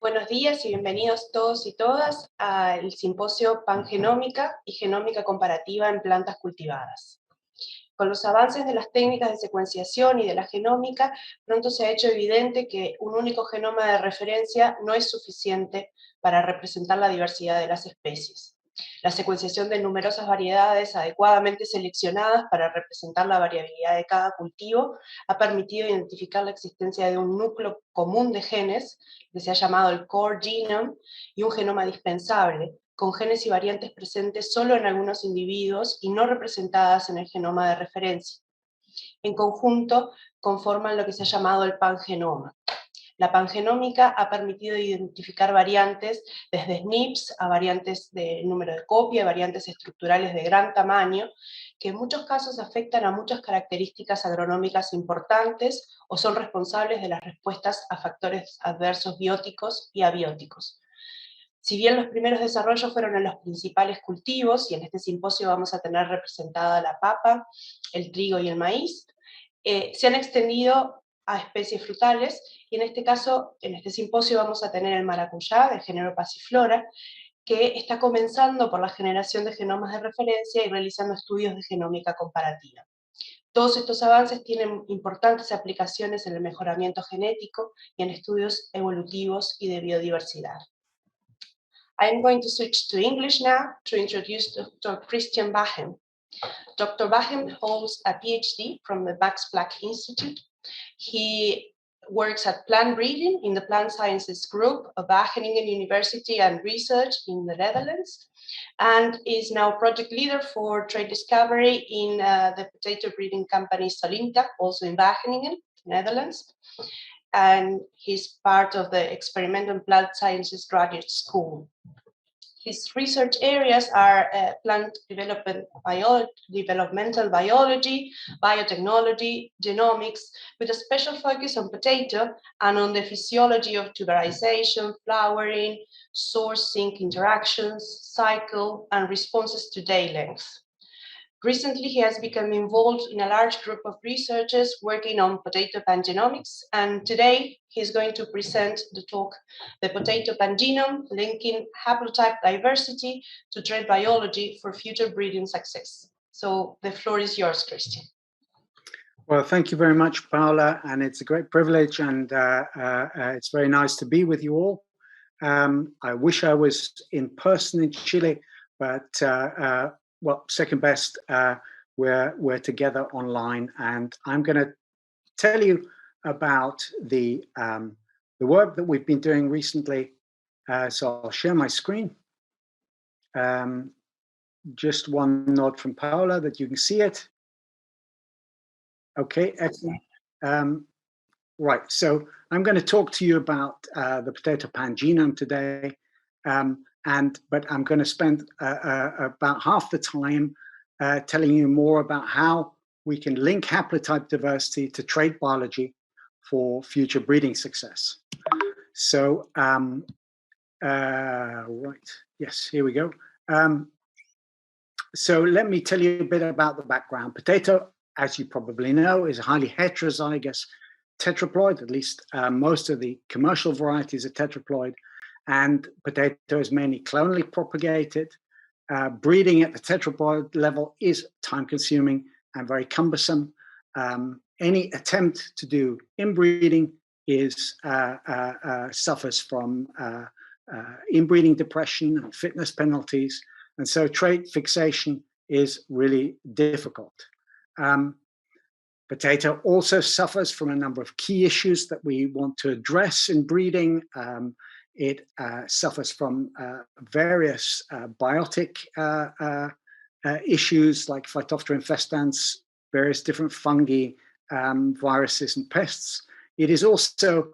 Buenos días y bienvenidos todos y todas al simposio Pangenómica y Genómica Comparativa en Plantas Cultivadas. Con los avances de las técnicas de secuenciación y de la genómica, pronto se ha hecho evidente que un único genoma de referencia no es suficiente para representar la diversidad de las especies. La secuenciación de numerosas variedades adecuadamente seleccionadas para representar la variabilidad de cada cultivo ha permitido identificar la existencia de un núcleo común de genes, que se ha llamado el core genome, y un genoma dispensable, con genes y variantes presentes solo en algunos individuos y no representadas en el genoma de referencia. En conjunto, conforman lo que se ha llamado el pangenoma. La pangenómica ha permitido identificar variantes desde SNPs a variantes de número de copia, variantes estructurales de gran tamaño, que en muchos casos afectan a muchas características agronómicas importantes o son responsables de las respuestas a factores adversos bióticos y abióticos. Si bien los primeros desarrollos fueron en los principales cultivos, y en este simposio vamos a tener representada la papa, el trigo y el maíz, se han extendido a especies frutales, y en este caso, en este simposio vamos a tener el maracuyá, del género Passiflora, que está comenzando por la generación de genomas de referencia y realizando estudios de genómica comparativa. Todos estos avances tienen importantes aplicaciones en el mejoramiento genético y en estudios evolutivos y de biodiversidad. I'm going to switch to English now to introduce Dr. Christian Bahem. Dr. Bahem holds a PhD from the Max Planck Institute. He works at plant breeding in the Plant Sciences Group of Wageningen University and Research in the Netherlands, and is now project leader for trait discovery in the potato breeding company Solinta, also in Wageningen, Netherlands. And he's part of the Experimental Plant Sciences Graduate School. His research areas are plant developmental biology, biotechnology, genomics, with a special focus on potato and on the physiology of tuberization, flowering, source-sink interactions, cycle, and responses to day length. Recently, he has become involved in a large group of researchers working on potato pangenomics, and today he's going to present the talk, The Potato Pangenome, Linking Haplotype Diversity to Trait Biology for Future Breeding Success. So the floor is yours, Christian. Well, thank you very much, Paula, and it's a great privilege, and it's very nice to be with you all. I wish I was in person in Chile, but well, second best, we're together online, and I'm going to tell you about the work that we've been doing recently. So I'll share my screen. Just one nod from Paula that you can see it. Okay, excellent. Right, so I'm going to talk to you about the potato pangenome today. But I'm going to spend about half the time telling you more about how we can link haplotype diversity to trait biology for future breeding success. So, right, yes, here we go. So let me tell you a bit about the background. Potato, as you probably know, is a highly heterozygous tetraploid. At least most of the commercial varieties are tetraploid. And potato is mainly clonally propagated. Breeding at the tetraploid level is time-consuming and very cumbersome. Any attempt to do inbreeding is suffers from inbreeding depression and fitness penalties, and so trait fixation is really difficult. Potato also suffers from a number of key issues that we want to address in breeding. It suffers from various biotic issues like Phytophthora infestans, various different fungi, viruses, and pests. It is also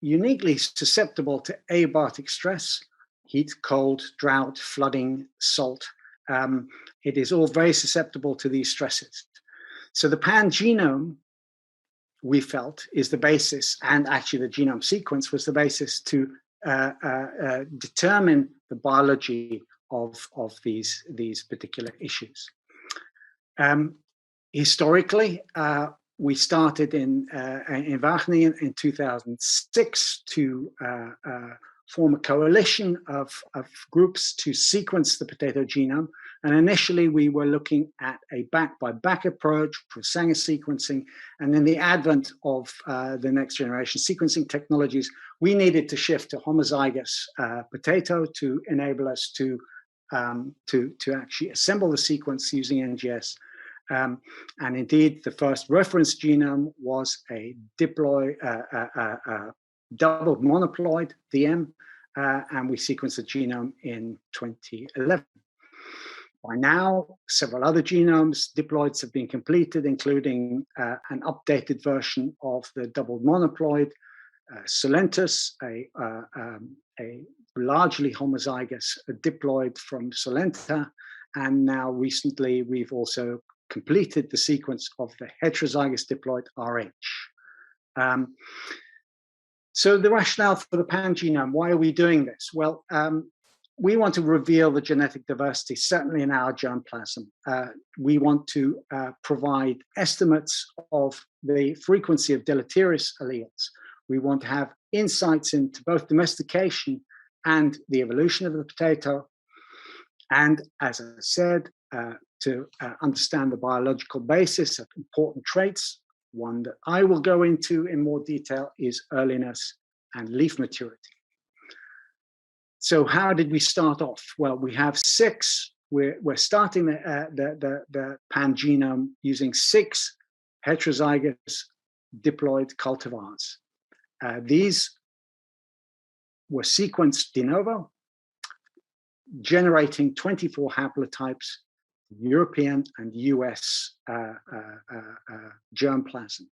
uniquely susceptible to abiotic stress, heat, cold, drought, flooding, salt. It is all very susceptible to these stresses. So the pangenome, we felt, is the basis, and actually the genome sequence was the basis to determine the biology of these particular issues. Historically, we started in Wageningen in 2006 to form a coalition of groups to sequence the potato genome. And initially we were looking at a back-by-back approach for Sanger sequencing. And in the advent of the next generation sequencing technologies, we needed to shift to homozygous potato to enable us to actually assemble the sequence using NGS. And indeed, the first reference genome was a double monoploid DM, and we sequenced the genome in 2011. By now, several other genomes, diploids, have been completed, including an updated version of the double monoploid, Solentus, a largely homozygous diploid from Solenta, and now recently we've also completed the sequence of the heterozygous diploid RH. So the rationale for the pangenome, why are we doing this? Well, we want to reveal the genetic diversity, certainly in our germplasm. We want to provide estimates of the frequency of deleterious alleles. We want to have insights into both domestication and the evolution of the potato. And as I said, to understand the biological basis of important traits. One that I will go into in more detail is earliness and leaf maturity. So how did we start off? Well, we have six. We're starting the pangenome using 6 heterozygous diploid cultivars. These were sequenced de novo, generating 24 haplotypes, European and US germplasm.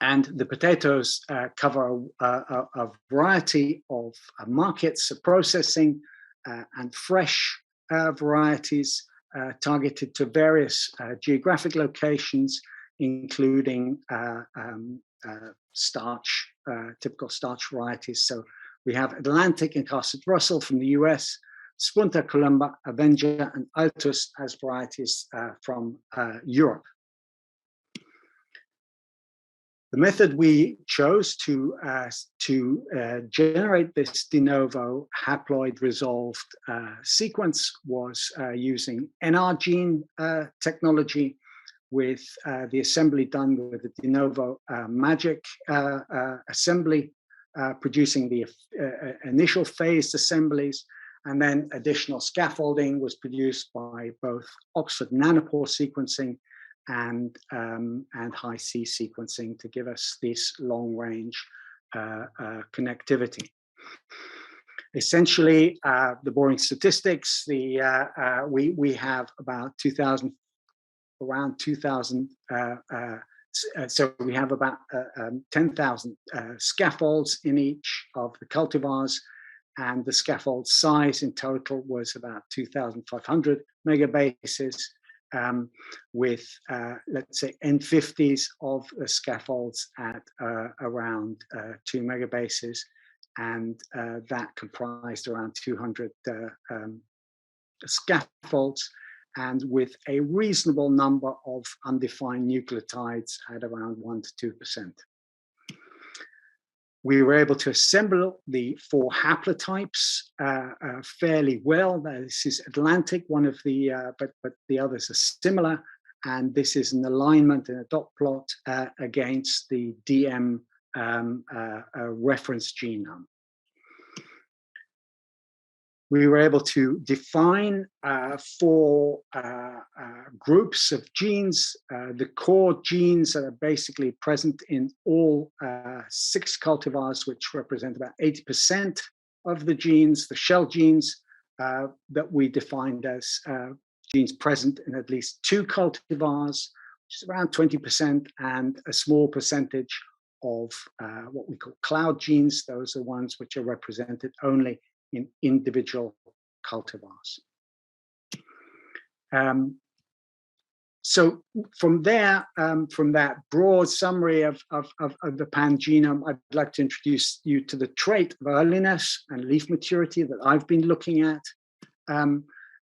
And the potatoes cover a variety of markets, processing and fresh varieties targeted to various geographic locations, including starch, typical starch varieties. So we have Atlantic and Castleton Russell from the US, Spunta, Columba, Avenger, and Altus as varieties from Europe. The method we chose to generate this de novo haploid resolved sequence was using NR gene technology, with the assembly done with the de novo MAGIC assembly, producing the initial phased assemblies, and then additional scaffolding was produced by both Oxford Nanopore sequencing and Hi-C sequencing to give us this long-range connectivity. Essentially, the boring statistics: we have about 2,000, around 2,000. So we have about 10,000 scaffolds in each of the cultivars, and the scaffold size in total was about 2,500 megabases. With, let's say, N50s of the scaffolds at around 2 megabases, and that comprised around 200 scaffolds, and with a reasonable number of undefined nucleotides at around 1 to 2%. We were able to assemble the 4 haplotypes fairly well. This is Atlantic, one of the, but the others are similar. And this is an alignment in a dot plot against the DM reference genome. We were able to define 4 groups of genes, the core genes that are basically present in all 6 cultivars, which represent about 80% of the genes, the shell genes that we defined as genes present in at least 2 cultivars, which is around 20%, and a small percentage of what we call cloud genes. Those are ones which are represented only in individual cultivars. So from there, from that broad summary of the pangenome, I'd like to introduce you to the trait of earliness and leaf maturity that I've been looking at.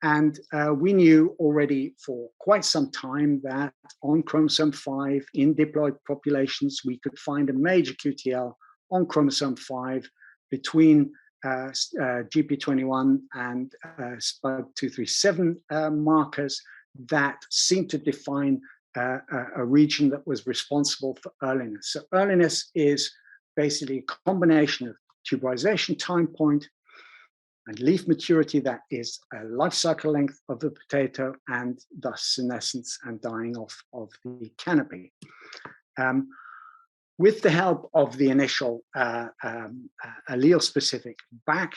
And we knew already for quite some time that on chromosome 5 in diploid populations, we could find a major QTL on chromosome 5 between GP21 and SPUG237 markers that seem to define a region that was responsible for earliness. So earliness is basically a combination of tuberization time point and leaf maturity, that is a life cycle length of the potato, and thus senescence and dying off of the canopy. With the help of the initial allele-specific back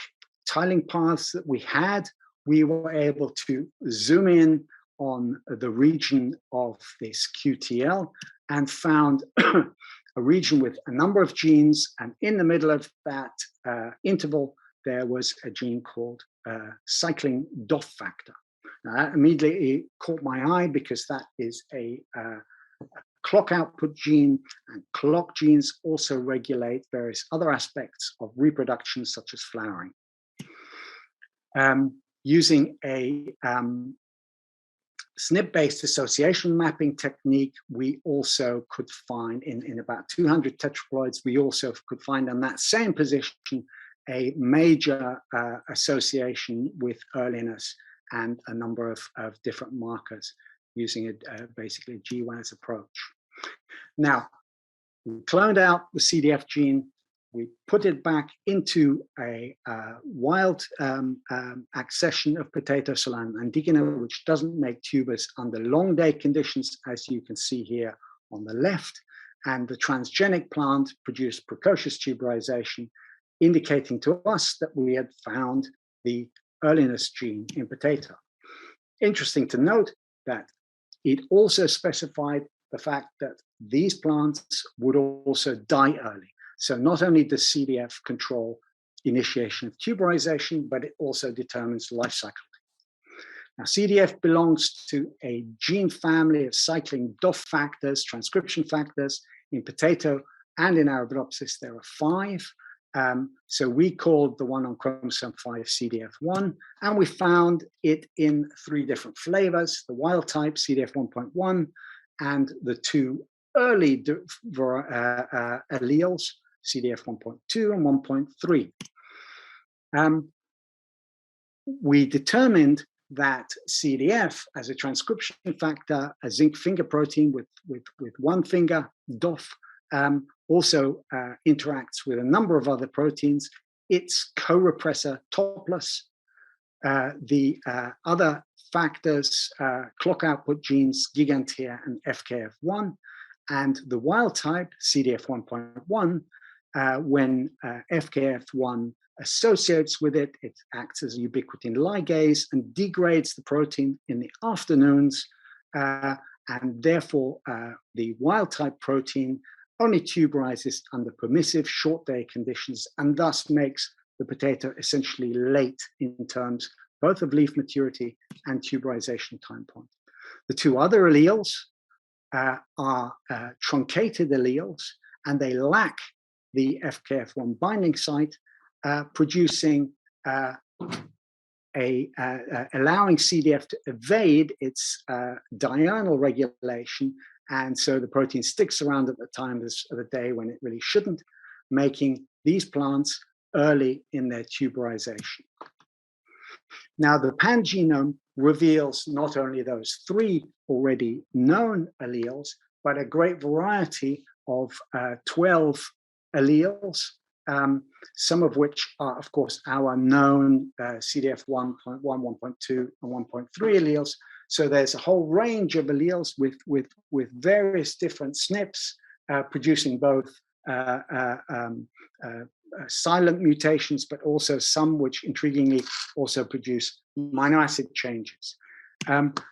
tiling paths that we had, we were able to zoom in on the region of this QTL and found a region with a number of genes, and in the middle of that interval, there was a gene called cycling DOF factor. Now, that immediately caught my eye because that is a clock output gene, and clock genes also regulate various other aspects of reproduction, such as flowering. Using a SNP-based association mapping technique, we also could find in about 200 tetraploids, we also could find on that same position a major association with earliness and a number of different markers using basically a GWAS approach. Now, we cloned out the CDF gene, we put it back into a wild accession of potato Solanum andigena, which doesn't make tubers under long day conditions, as you can see here on the left, and the transgenic plant produced precocious tuberization, indicating to us that we had found the earliness gene in potato. Interesting to note that it also specified the fact that these plants would also die early. So not only does CDF control initiation of tuberization, but it also determines life cycle. Now, CDF belongs to a gene family of cycling DOF factors, transcription factors. In potato and in Arabidopsis, there are 5. So we called the one on chromosome 5 CDF1, and we found it in 3 different flavors: the wild type CDF 1.1 and the 2 early alleles CDF 1.2 and 1.3. We determined that CDF, as a transcription factor, a zinc finger protein with 1 finger, DOF, also interacts with a number of other proteins. It's co-repressor topless. The other factors, clock output genes, gigantea and FKF1, and the wild type, CDF 1.1, when FKF1 associates with it, it acts as a ubiquitin ligase and degrades the protein in the afternoons, and therefore the wild type protein only tuberizes under permissive short day conditions, and thus makes the potato essentially late in terms both of leaf maturity and tuberization time point. The 2 other alleles are truncated alleles, and they lack the FKF1 binding site, producing allowing CDF to evade its diurnal regulation, and so the protein sticks around at the time of the day when it really shouldn't, making these plants early in their tuberization. Now, the pangenome reveals not only those 3 already known alleles, but a great variety of 12 alleles, some of which are, of course, our known CDF 1.1, 1.2, and 1.3 alleles. So there's a whole range of alleles with various different SNPs producing both silent mutations, but also some which intriguingly also produce amino acid changes.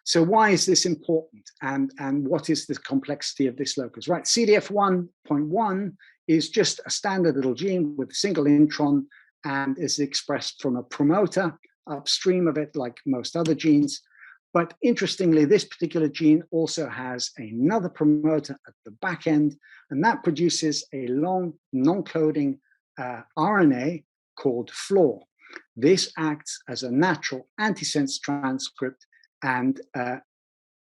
So why is this important, and what is the complexity of this locus? Right, CDF 1.1 is just a standard little gene with a single intron and is expressed from a promoter upstream of it, like most other genes. But interestingly, this particular gene also has another promoter at the back end, and that produces a long non-coding RNA called FLOR. This acts as a natural antisense transcript and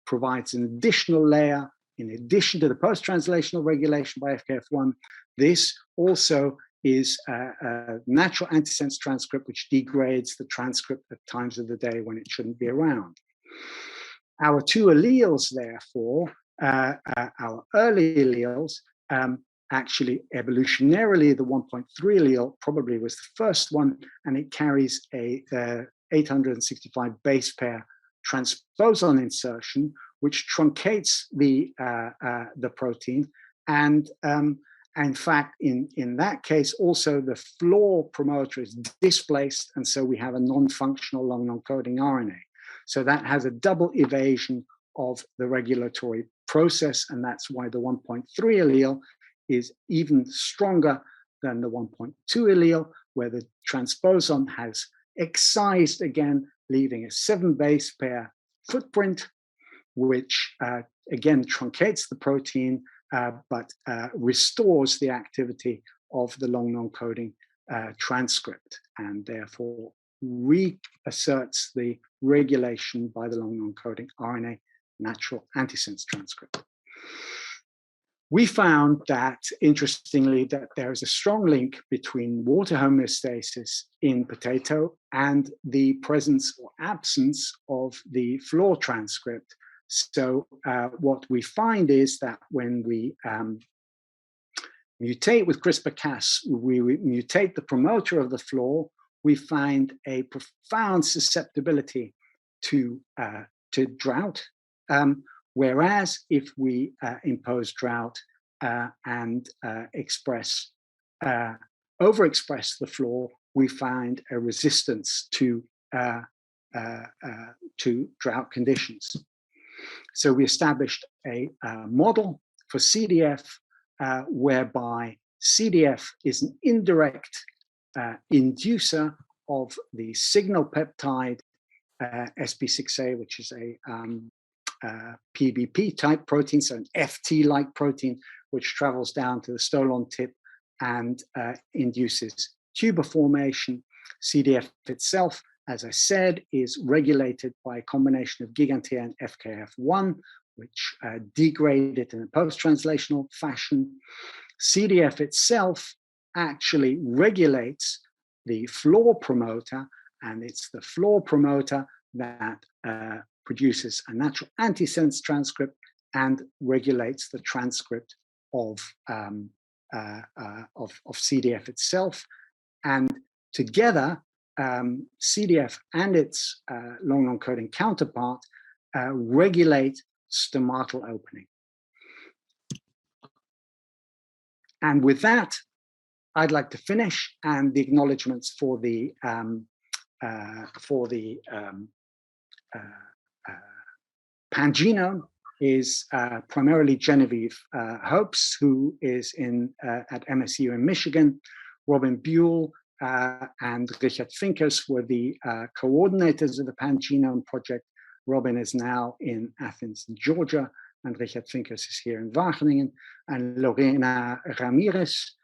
provides an additional layer in addition to the post-translational regulation by FKF1, this also is a natural antisense transcript which degrades the transcript at times of the day when it shouldn't be around. Our two alleles, therefore, our early alleles, actually evolutionarily, the 1.3 allele probably was the first one, and it carries a 865 base pair transposon insertion, which truncates the protein, and in fact, in that case, also the floor promoter is displaced, and so we have a non-functional long non-coding RNA. So that has a double evasion of the regulatory process, and that's why the 1.3 allele is even stronger than the 1.2 allele, where the transposon has excised again, leaving a 7 base pair footprint, which again truncates the protein, but restores the activity of the long non-coding transcript, and therefore reasserts the regulation by the long non-coding RNA natural antisense transcript. We found that, interestingly, that there is a strong link between water homeostasis in potato and the presence or absence of the floor transcript. So what we find is that when we mutate with CRISPR-Cas, we mutate the promoter of the floor, we find a profound susceptibility to drought. Whereas if we impose drought and overexpress the floor, we find a resistance to drought conditions. So we established a model for CDF whereby CDF is an indirect inducer of the signal peptide SP6A, which is a PBP type protein, so an FT-like protein, which travels down to the stolon tip and induces tuber formation. CDF itself, as I said, is regulated by a combination of gigantea and FKF1, which degrade it in a post-translational fashion. CDF itself actually regulates the floor promoter, and it's the floor promoter that produces a natural antisense transcript and regulates the transcript of CDF itself. And together, CDF and its long non-coding counterpart regulate stomatal opening. And with that, I'd like to finish, and the acknowledgements for the pangenome is primarily Genevieve Hopes, who is at MSU in Michigan. Robin Buell and Richard Finkers were the coordinators of the pangenome project. Robin is now in Athens, Georgia, and Richard Finkers is here in Wageningen. And Lorena Ramirez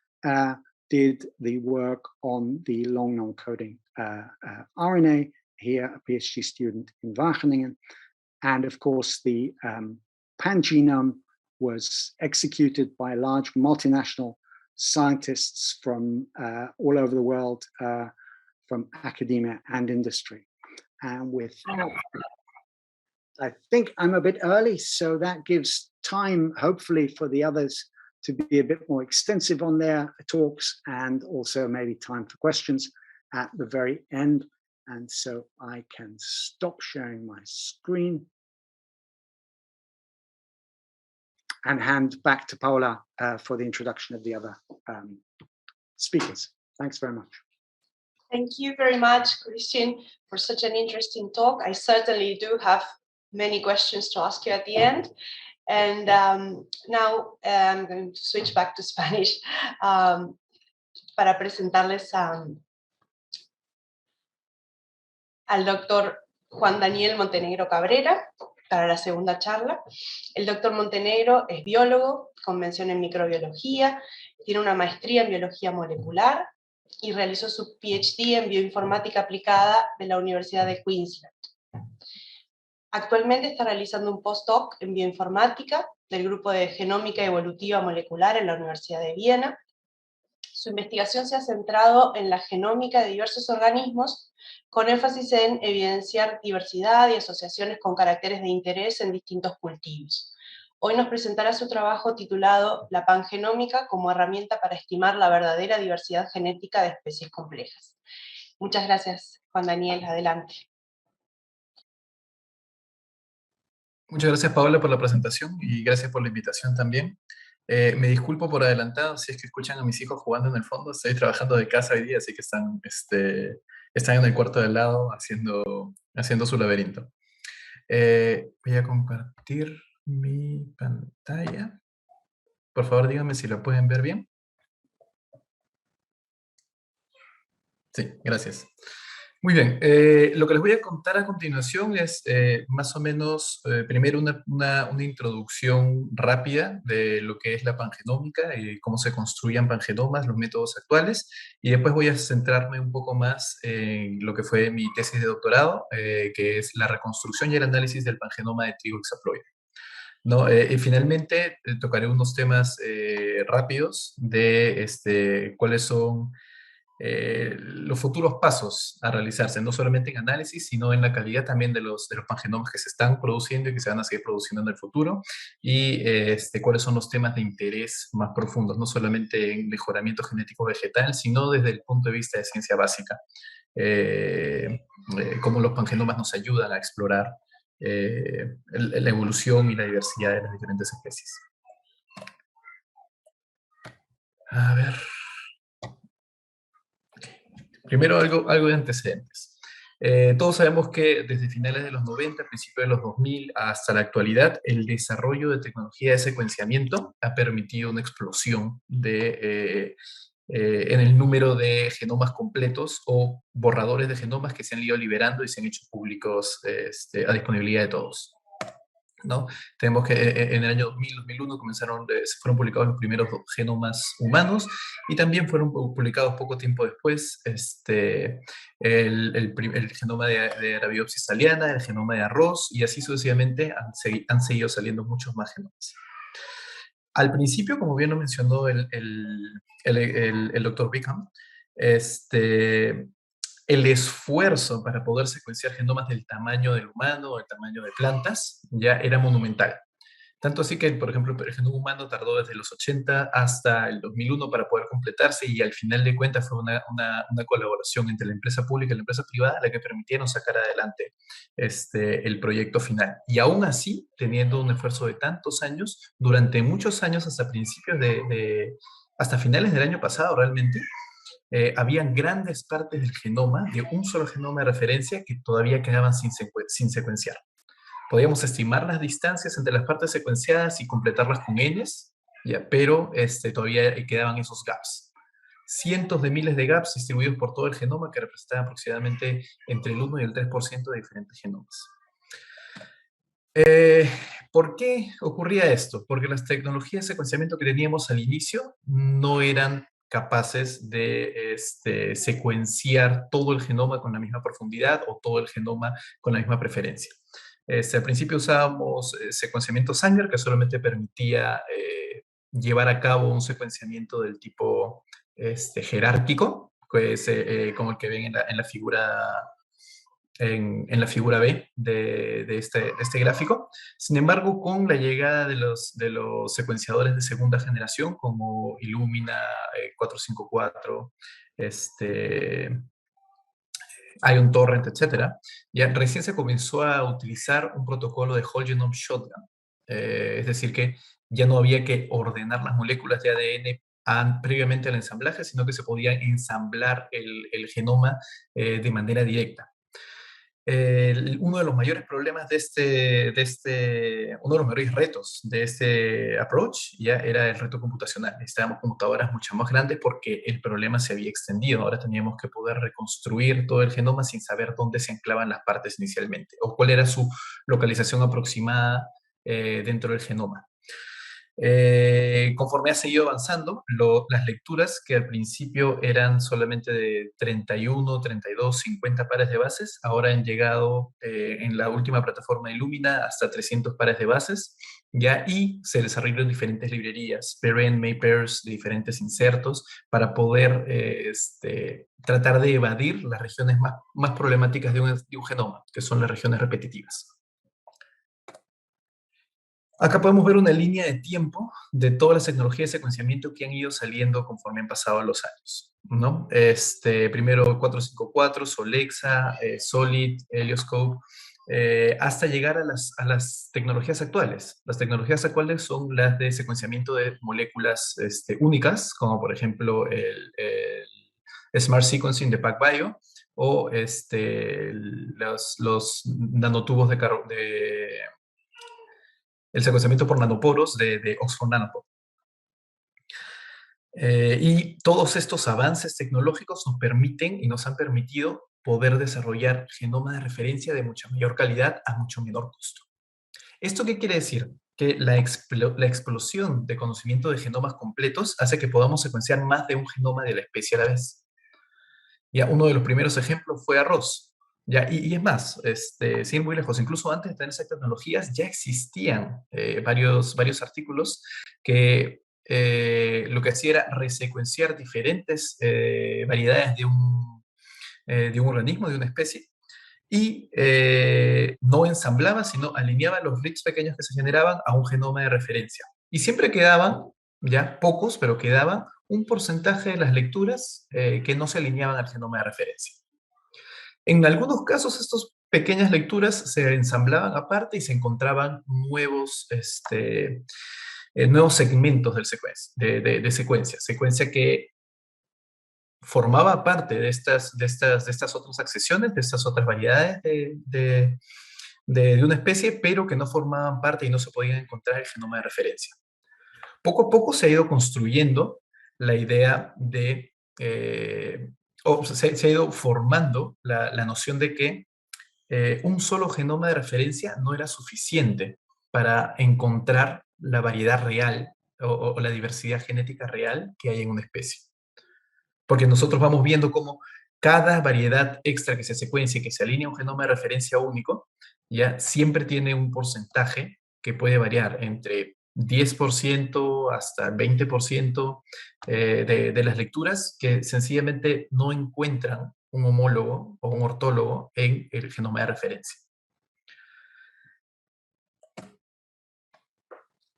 did the work on the long non-coding RNA, here a PhD student in Wageningen. And of course, the pangenome was executed by large multinational scientists from all over the world, from academia and industry. And with that, I think I'm a bit early, so that gives time, hopefully, for the others to be a bit more extensive on their talks, and also maybe time for questions at the very end. And so I can stop sharing my screen and hand back to Paula for the introduction of the other speakers. Thanks very much. Thank you very much, Christian, for such an interesting talk. I certainly do have many questions to ask you at the end. And now I'm going to switch back to Spanish para presentarles al doctor Juan Daniel Montenegro Cabrera para la segunda charla. El doctor Montenegro es biólogo con mención en microbiología, tiene una maestría en biología molecular y realizó su PhD en bioinformática aplicada de la Universidad de Queensland. Actualmente está realizando un postdoc en bioinformática del grupo de genómica evolutiva molecular en la Universidad de Viena. Su investigación se ha centrado en la genómica de diversos organismos, con énfasis en evidenciar diversidad y asociaciones con caracteres de interés en distintos cultivos. Hoy nos presentará su trabajo titulado La pangenómica como herramienta para estimar la verdadera diversidad genética de especies complejas. Muchas gracias, Juan Daniel. Adelante. Muchas gracias, Paola, por la presentación y gracias por la invitación también. Me disculpo por adelantado si es que escuchan a mis hijos jugando en el fondo. Estoy trabajando de casa hoy día, así que están en el cuarto de al lado haciendo su laberinto. Voy a compartir mi pantalla. Por favor, díganme si la pueden ver bien. Sí, gracias. Muy bien, lo que les voy a contar a continuación es más o menos, primero una introducción rápida de lo que es la pangenómica y cómo se construyen pangenomas, los métodos actuales, y después voy a centrarme un poco más en lo que fue mi tesis de doctorado, que es la reconstrucción y el análisis del pangenoma de trigo hexaploide. ¿No? Y finalmente tocaré unos temas rápidos de cuáles son los futuros pasos a realizarse, no solamente en análisis, sino en la calidad también de los pangenomas que se están produciendo y que se van a seguir produciendo en el futuro, y cuáles son los temas de interés más profundos, no solamente en mejoramiento genético vegetal, sino desde el punto de vista de ciencia básica, cómo los pangenomas nos ayudan a explorar la evolución y la diversidad de las diferentes especies. A ver. Primero, algo de antecedentes. Todos sabemos que desde finales de los 90, principios de los 2000, hasta la actualidad, el desarrollo de tecnología de secuenciamiento ha permitido una explosión en el número de genomas completos o borradores de genomas que se han ido liberando y se han hecho públicos a disponibilidad de todos, ¿no? Tenemos que en el año 2000-2001 se fueron publicados los primeros genomas humanos, y también fueron publicados poco tiempo después el genoma de Arabidopsis thaliana, el genoma de arroz, y así sucesivamente han seguido saliendo muchos más genomas. Al principio, como bien lo mencionó el doctor Bickham, el esfuerzo para poder secuenciar genomas del tamaño del humano o del tamaño de plantas ya era monumental. Tanto así que, por ejemplo, el genoma humano tardó desde los 80 hasta el 2001 para poder completarse, y al final de cuentas fue una colaboración entre la empresa pública y la empresa privada la que permitieron sacar adelante el proyecto final. Y aún así, teniendo un esfuerzo de tantos años, durante muchos años, hasta principios hasta finales del año pasado realmente, habían grandes partes del genoma, de un solo genoma de referencia, que todavía quedaban sin secuenciar. Podíamos estimar las distancias entre las partes secuenciadas y completarlas con n's, ¿ya? Pero todavía quedaban esos gaps. Cientos de miles de gaps distribuidos por todo el genoma, que representaban aproximadamente entre el 1 y el 3% de diferentes genomas. ¿Por qué ocurría esto? Porque las tecnologías de secuenciamiento que teníamos al inicio no eran capaces de secuenciar todo el genoma con la misma profundidad o todo el genoma con la misma preferencia. Al principio usábamos secuenciamiento Sanger, que solamente permitía llevar a cabo un secuenciamiento del tipo jerárquico, pues, como el que ven en la figura en la figura B de este gráfico. Sin embargo, con la llegada de los secuenciadores de segunda generación, como Illumina 454, Ion Torrent, etcétera, ya recién se comenzó a utilizar un protocolo de Whole Genome Shotgun. Es decir, que ya no había que ordenar las moléculas de ADN previamente al ensamblaje, sino que se podía ensamblar el genoma de manera directa. Uno de los mayores problemas uno de los mayores retos de este approach ya era el reto computacional. Necesitábamos computadoras mucho más grandes porque el problema se había extendido. Ahora teníamos que poder reconstruir todo el genoma sin saber dónde se anclaban las partes inicialmente o cuál era su localización aproximada dentro del genoma. Conforme ha seguido avanzando, las lecturas que al principio eran solamente de 31, 32, 50 pares de bases, ahora han llegado en la última plataforma Illumina hasta 300 pares de bases, ya, y se desarrollaron diferentes librerías, parent, mapers, de diferentes insertos, para poder tratar de evadir las regiones más problemáticas de un genoma, que son las regiones repetitivas. Acá podemos ver una línea de tiempo de todas las tecnologías de secuenciamiento que han ido saliendo conforme han pasado los años, ¿no? Primero 454, Solexa, Solid, Helioscope, hasta llegar a las tecnologías actuales. Las tecnologías actuales son las de secuenciamiento de moléculas únicas, como por ejemplo el Smart Sequencing de PacBio, o los nanotubos el secuenciamiento por nanoporos de Oxford Nanopore. Y todos estos avances tecnológicos nos permiten y nos han permitido poder desarrollar genomas de referencia de mucha mayor calidad a mucho menor costo. ¿Esto qué quiere decir? Que la explosión de conocimiento de genomas completos hace que podamos secuenciar más de un genoma de la especie a la vez. Ya, uno de los primeros ejemplos fue arroz. Ya, y es más, sin ir muy lejos, incluso antes de tener esas tecnologías ya existían varios artículos que lo que hacía era resecuenciar diferentes variedades de un organismo, de una especie, y no ensamblaba, sino alineaba los reads pequeños que se generaban a un genoma de referencia. Y siempre quedaban, ya pocos, pero quedaban un porcentaje de las lecturas que no se alineaban al genoma de referencia. En algunos casos, estas pequeñas lecturas se ensamblaban aparte y se encontraban nuevos segmentos de secuencia que formaba parte de estas otras accesiones, de estas otras variedades de una especie, pero que no formaban parte y no se podían encontrar en el genoma de referencia. Poco a poco se ha ido construyendo la idea de, se ha ido formando la noción de que un solo genoma de referencia no era suficiente para encontrar la variedad real o la diversidad genética real que hay en una especie. Porque nosotros vamos viendo cómo cada variedad extra que se secuencia y que se alinea a un genoma de referencia único, ya siempre tiene un porcentaje que puede variar entre 10% hasta 20% de las lecturas que sencillamente no encuentran un homólogo o un ortólogo en el genoma de referencia.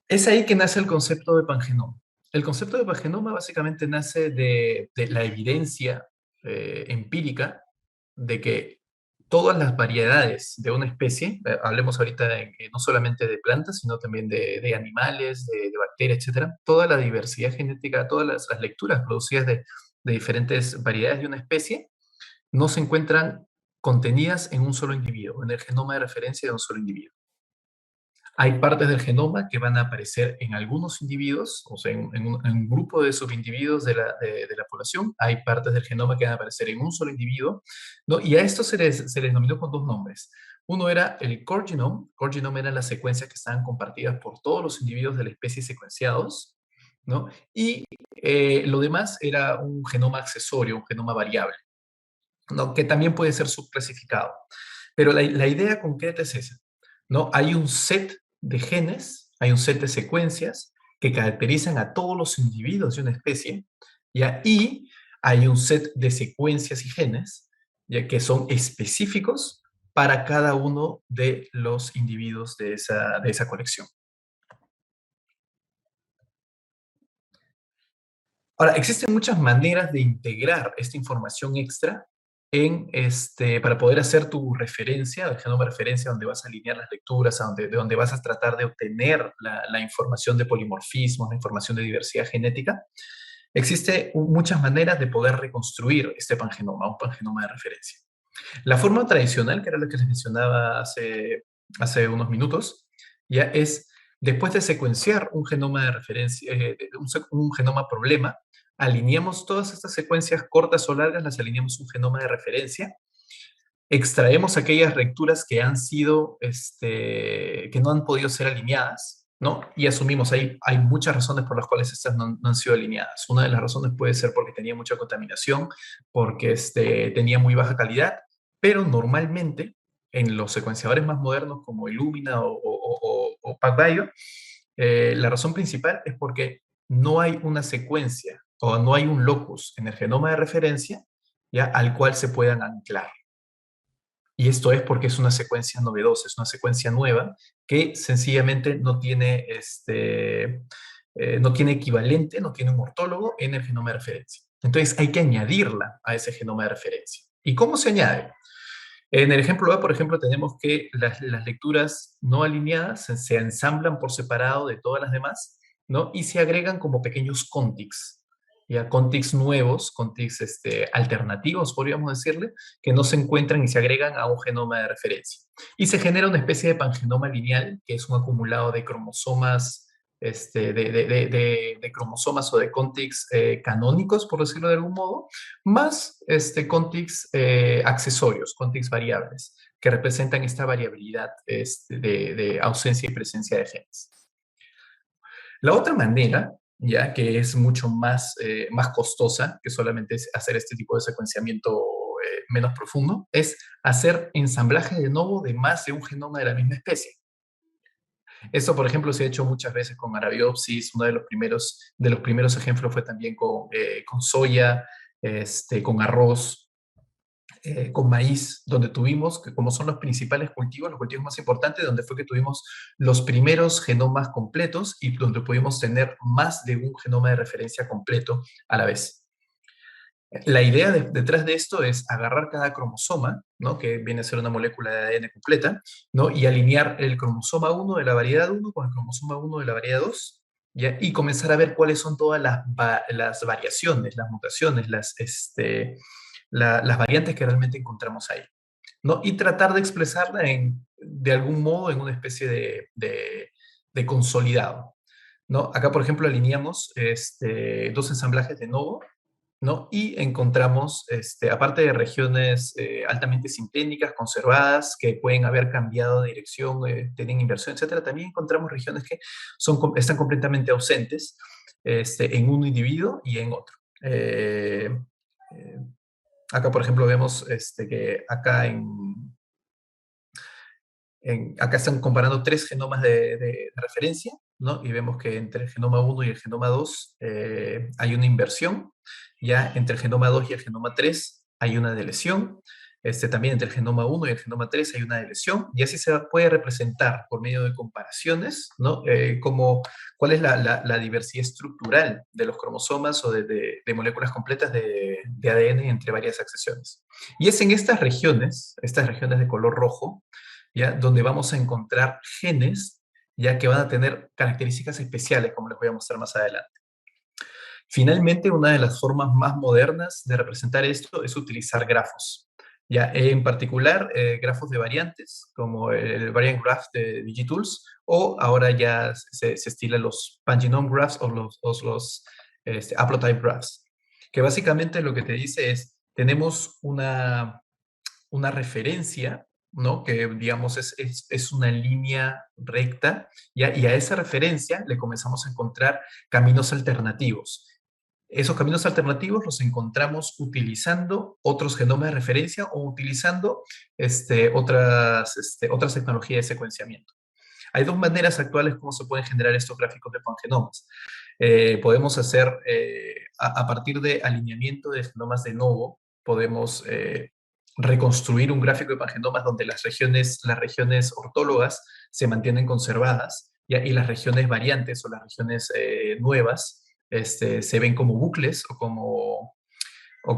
Es ahí que nace el concepto de pangenoma. El concepto de pangenoma básicamente nace de la evidencia empírica de que todas las variedades de una especie, hablemos ahorita no solamente de plantas, sino también de animales, de bacterias, etcétera, toda la diversidad genética, todas las lecturas producidas de diferentes variedades de una especie, no se encuentran contenidas en un solo individuo, en el genoma de referencia de un solo individuo. Hay partes del genoma que van a aparecer en algunos individuos, o sea, en un grupo de subindividuos de la población. Hay partes del genoma que van a aparecer en un solo individuo, ¿no? Y a esto se les denominó con dos nombres. Uno era el core genome. Core genome eran las secuencias que estaban compartidas por todos los individuos de la especie secuenciados, ¿no? Y lo demás era un genoma accesorio, un genoma variable, ¿no? Que también puede ser subclasificado. Pero la idea concreta es esa, ¿no? Hay un set de genes, hay un set de secuencias que caracterizan a todos los individuos de una especie, ¿ya? Y hay un set de secuencias y genes, ¿ya? Que son específicos para cada uno de los individuos de esa colección. Ahora, existen muchas maneras de integrar esta información extra para poder hacer tu referencia, el genoma de referencia, donde vas a alinear las lecturas, de donde vas a tratar de obtener la información de polimorfismos, la información de diversidad genética. Existen muchas maneras de poder reconstruir este pangenoma, un pangenoma de referencia. La forma tradicional, que era la que les mencionaba hace unos minutos, ya es, después de secuenciar un genoma de referencia, un genoma problema, alineamos todas estas secuencias cortas o largas, las alineamos un genoma de referencia, extraemos aquellas lecturas que han sido, que no han podido ser alineadas, ¿no? Y asumimos, hay muchas razones por las cuales estas no han sido alineadas. Una de las razones puede ser porque tenía mucha contaminación, porque tenía muy baja calidad, pero normalmente en los secuenciadores más modernos como Illumina o PacBio, la razón principal es porque no hay una secuencia o no hay un locus en el genoma de referencia ya al cual se puedan anclar. Y esto es porque es una secuencia novedosa, es una secuencia nueva que sencillamente no tiene equivalente, no tiene un ortólogo en el genoma de referencia. Entonces hay que añadirla a ese genoma de referencia. ¿Y cómo se añade? En el ejemplo A, por ejemplo, tenemos que las lecturas no alineadas se ensamblan por separado de todas las demás, ¿no? Y se agregan como pequeños contigs, ya contigs nuevos, contigs alternativos, podríamos decirle, que no se encuentran y se agregan a un genoma de referencia. Y se genera una especie de pangenoma lineal, que es un acumulado de cromosomas, de cromosomas o de contigs canónicos, por decirlo de algún modo, más contigs accesorios, contigs variables, que representan esta variabilidad de ausencia y presencia de genes. La otra manera, ya que es mucho más costosa que solamente hacer este tipo de secuenciamiento menos profundo, es hacer ensamblaje de novo de más de un genoma de la misma especie. Esto, por ejemplo, se ha hecho muchas veces con Arabidopsis. Uno de los primeros ejemplos fue también con soya, con arroz, con maíz, donde tuvimos, que como son los principales cultivos, los cultivos más importantes, donde fue que tuvimos los primeros genomas completos y donde pudimos tener más de un genoma de referencia completo a la vez. La idea detrás de esto es agarrar cada cromosoma, ¿no? Que viene a ser una molécula de ADN completa, ¿no? Y alinear el cromosoma 1 de la variedad 1 con el cromosoma 1 de la variedad 2, ¿ya? Y comenzar a ver cuáles son todas las variaciones, las mutaciones, las variantes que realmente encontramos ahí, ¿no? Y tratar de expresarla de algún modo en una especie de consolidado, ¿no? Acá, por ejemplo, alineamos dos ensamblajes de novo, ¿no? Y encontramos, aparte de regiones altamente sintéticas, conservadas, que pueden haber cambiado de dirección, tienen inversión, etcétera, también encontramos regiones que están completamente ausentes en un individuo y en otro. Acá, por ejemplo, vemos que acá están comparando 3 genomas de referencia, ¿no? Y vemos que entre el genoma 1 y el genoma 2 hay una inversión, ya entre el genoma 2 y el genoma 3 hay una deleción, también entre el genoma 1 y el genoma 3 hay una deleción, y así se puede representar por medio de comparaciones, ¿no? Cuál es la diversidad estructural de los cromosomas o de moléculas completas de ADN entre varias accesiones. Y es en estas regiones de color rojo, ¿ya? Donde vamos a encontrar genes, ya que van a tener características especiales, como les voy a mostrar más adelante. Finalmente, una de las formas más modernas de representar esto es utilizar grafos. Ya, en particular, grafos de variantes, como el Variant Graph de Digitools, o ahora ya se estilan los Pangenome Graphs o los Haplotype Graphs, que básicamente lo que te dice es, tenemos una referencia, ¿no? Que digamos es una línea recta, ¿ya? Y a esa referencia le comenzamos a encontrar caminos alternativos. Esos caminos alternativos los encontramos utilizando otros genomas de referencia o utilizando otras tecnologías de secuenciamiento. Hay 2 maneras actuales como se pueden generar estos gráficos de pangenomas. Podemos hacer, a partir de alineamiento de genomas de novo, podemos reconstruir un gráfico de pangenomas donde las regiones ortólogas se mantienen conservadas, ¿ya? Y las regiones variantes o las regiones nuevas se ven como bucles o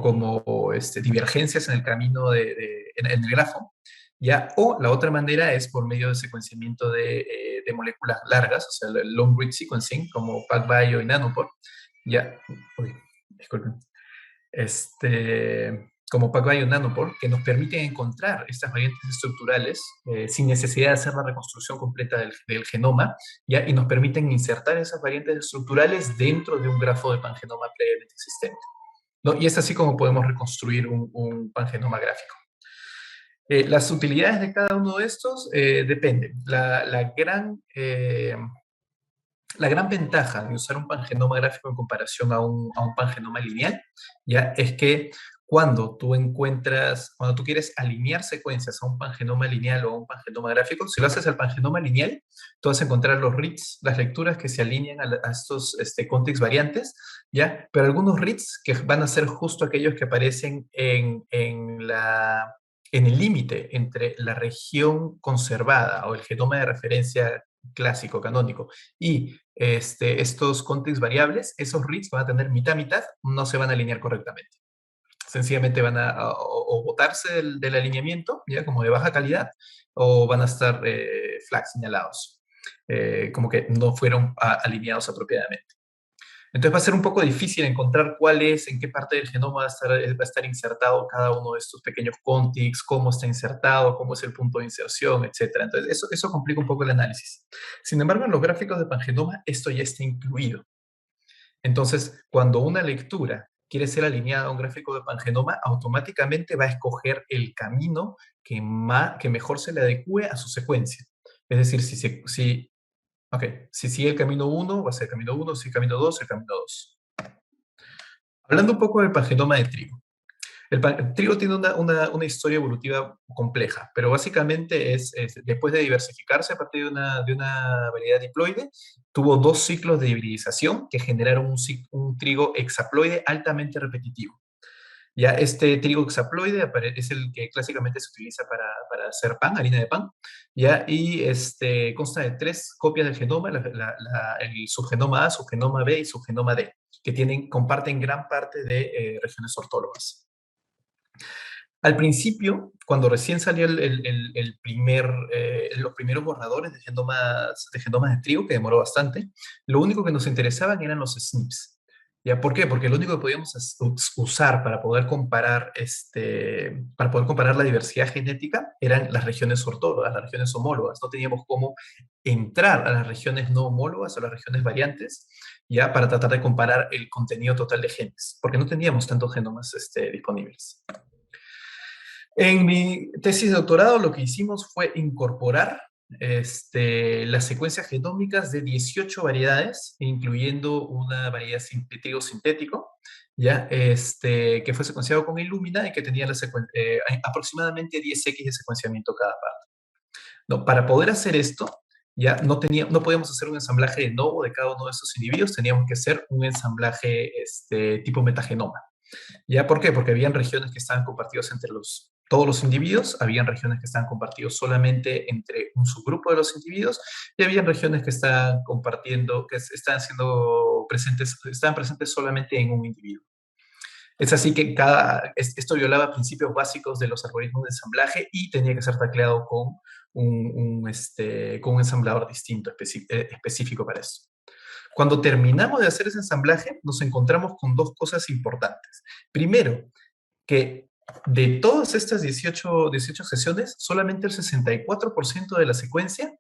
como divergencias en el camino en el grafo, ¿ya? O la otra manera es por medio de secuenciamiento de moléculas largas, o sea, el long read sequencing, como PacBio y Nanopore, ¿ya? Uy, disculpen. Como PacBio y Nanopore, que nos permiten encontrar estas variantes estructurales sin necesidad de hacer la reconstrucción completa del genoma, ¿ya? Y nos permiten insertar esas variantes estructurales dentro de un grafo de pangenoma previamente existente, ¿no? Y es así como podemos reconstruir un pangenoma gráfico. Las utilidades de cada uno de estos dependen. La gran La gran ventaja de usar un pangenoma gráfico en comparación a un pangenoma lineal, ya, es que cuando tú quieres alinear secuencias a un pangenoma lineal o a un pangenoma gráfico, si lo haces al pangenoma lineal, tú vas a encontrar los reads, las lecturas que se alinean a estos context variantes, ya, pero algunos reads que van a ser justo aquellos que aparecen en el límite entre la región conservada o el genoma de referencia clásico, canónico, y estos context variables, esos reads van a tener mitad-mitad, no se van a alinear correctamente. Sencillamente van o botarse del alineamiento, ya como de baja calidad, o van a estar flag señalados, como que no fueron alineados apropiadamente. Entonces va a ser un poco difícil encontrar en qué parte del genoma va a estar insertado cada uno de estos pequeños contigs, cómo está insertado, cómo es el punto de inserción, etc. Entonces eso complica un poco el análisis. Sin embargo, en los gráficos de pangenoma esto ya está incluido. Entonces, cuando una lectura quiere ser alineada a un gráfico de pangenoma, automáticamente va a escoger el camino que mejor se le adecue a su secuencia. Es decir, si sigue el camino 1, va a ser el camino 1, si el camino 2, el camino 2. Hablando un poco del pangenoma de trigo. El trigo tiene una historia evolutiva compleja, pero básicamente después de diversificarse a partir de una variedad diploide, tuvo 2 ciclos de hibridización que generaron un trigo hexaploide altamente repetitivo. Ya este trigo hexaploide es el que clásicamente se utiliza para hacer pan, harina de pan, ya, y consta de 3 copias del genoma, el subgenoma A, subgenoma B y subgenoma D, que comparten gran parte de regiones ortólogas. Al principio, cuando recién salió los primeros borradores de genomas de trigo, que demoró bastante, lo único que nos interesaban eran los SNPs. ¿Ya? ¿Por qué? Porque lo único que podíamos usar para poder comparar la diversidad genética eran las regiones ortólogas, las regiones homólogas. No teníamos cómo entrar a las regiones no homólogas o las regiones variantes, ya, para tratar de comparar el contenido total de genes, porque no teníamos tantos genomas disponibles. En mi tesis de doctorado lo que hicimos fue incorporar las secuencias genómicas de 18 variedades, incluyendo una variedad sintético, ¿ya? Que fue secuenciado con Illumina y que tenía aproximadamente 10x de secuenciamiento cada parte. No, para poder hacer esto, ya no podíamos hacer un ensamblaje de novo de cada uno de estos individuos, teníamos que hacer un ensamblaje tipo metagenoma. ¿Ya? ¿Por qué? Porque habían regiones que estaban compartidas entre todos los individuos, habían regiones que estaban compartidos solamente entre un subgrupo de los individuos, y habían regiones que estaban presentes solamente en un individuo. Es así que esto violaba principios básicos de los algoritmos de ensamblaje y tenía que ser tacleado con un ensamblador distinto, específico para eso. Cuando terminamos de hacer ese ensamblaje, nos encontramos con 2 cosas importantes. Primero, que de todas estas 18 sesiones, solamente el 64% de la secuencia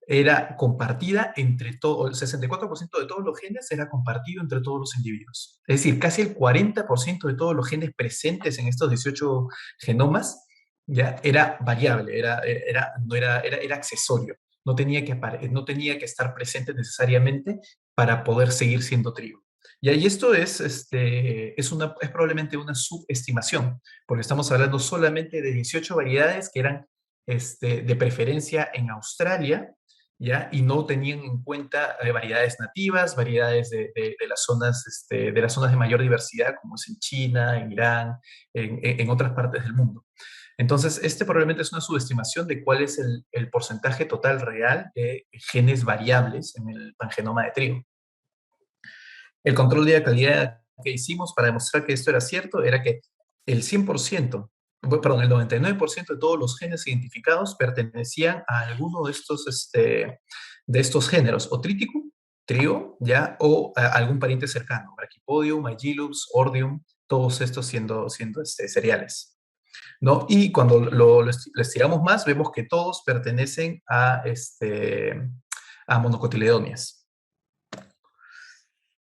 era compartida entre todos, el 64% de todos los genes era compartido entre todos los individuos. Es decir, casi el 40% de todos los genes presentes en estos 18 genomas ya era variable, era accesorio. No tenía que estar presente necesariamente para poder seguir siendo trigo. Y esto es probablemente una subestimación, porque estamos hablando solamente de 18 variedades que eran de preferencia en Australia, ¿ya? Y no tenían en cuenta variedades nativas, variedades de las zonas de mayor diversidad, como es en China, en Irán, en otras partes del mundo. Entonces, probablemente es una subestimación de cuál es el porcentaje total real de genes variables en el pangenoma de trigo. El control de calidad que hicimos para demostrar que esto era cierto era que el 99% de todos los genes identificados pertenecían a alguno de estos géneros, o Triticum, trigo, ¿ya? O a algún pariente cercano, Brachypodium, Aegilus, Ordium, todos estos siendo cereales, ¿no? Y cuando les tiramos más, vemos que todos pertenecen a monocotiledonias.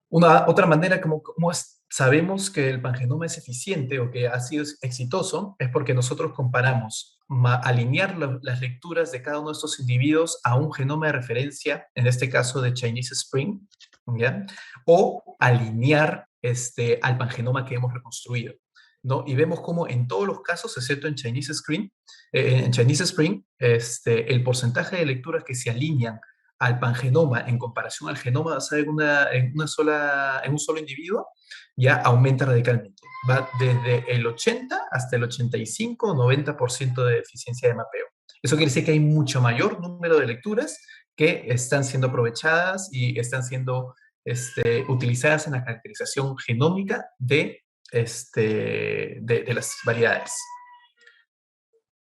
Otra manera como sabemos que el pangenoma es eficiente o que ha sido exitoso es porque nosotros comparamos alinear las lecturas de cada uno de estos individuos a un genoma de referencia, en este caso de Chinese Spring, ¿ya? O alinear al pangenoma que hemos reconstruido, ¿no? Y vemos cómo en todos los casos, excepto en Chinese Spring, el porcentaje de lecturas que se alinean al pangenoma en comparación al genoma basado en un solo individuo, ya aumenta radicalmente. Va desde el 80 hasta el 85 o 90% de eficiencia de mapeo. Eso quiere decir que hay mucho mayor número de lecturas que están siendo aprovechadas y están siendo utilizadas en la caracterización genómica de las variedades.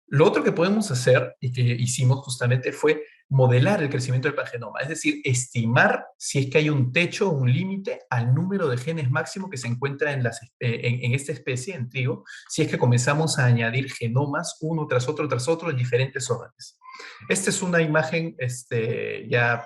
Lo otro que podemos hacer, y que hicimos justamente, fue modelar el crecimiento del pangenoma, es decir, estimar si es que hay un techo o un límite al número de genes máximo que se encuentra en esta especie, en trigo, si es que comenzamos a añadir genomas uno tras otro en diferentes órdenes. Esta es una imagen ya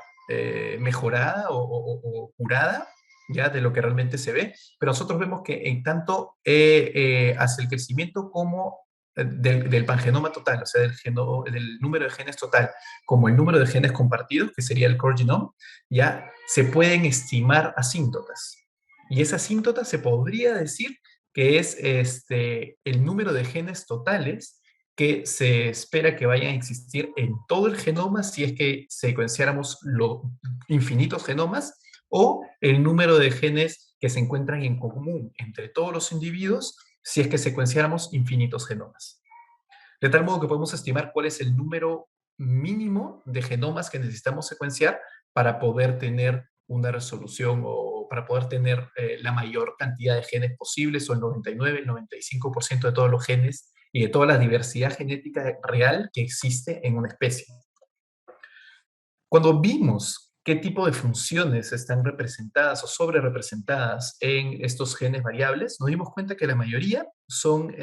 mejorada o curada, ya de lo que realmente se ve, pero nosotros vemos que en tanto hacia el crecimiento como del pangenoma total, o sea, del número de genes total, como el número de genes compartidos, que sería el core genome, ya se pueden estimar asíntotas. Y esa asíntota se podría decir que es el número de genes totales que se espera que vayan a existir en todo el genoma si es que secuenciáramos los infinitos genomas, o el número de genes que se encuentran en común entre todos los individuos si es que secuenciáramos infinitos genomas. De tal modo que podemos estimar cuál es el número mínimo de genomas que necesitamos secuenciar para poder tener una resolución o para poder tener la mayor cantidad de genes posibles, o el 99, el 95% de todos los genes y de toda la diversidad genética real que existe en una especie. Cuando vimos qué tipo de funciones están representadas o sobre representadas en estos genes variables, nos dimos cuenta que la mayoría son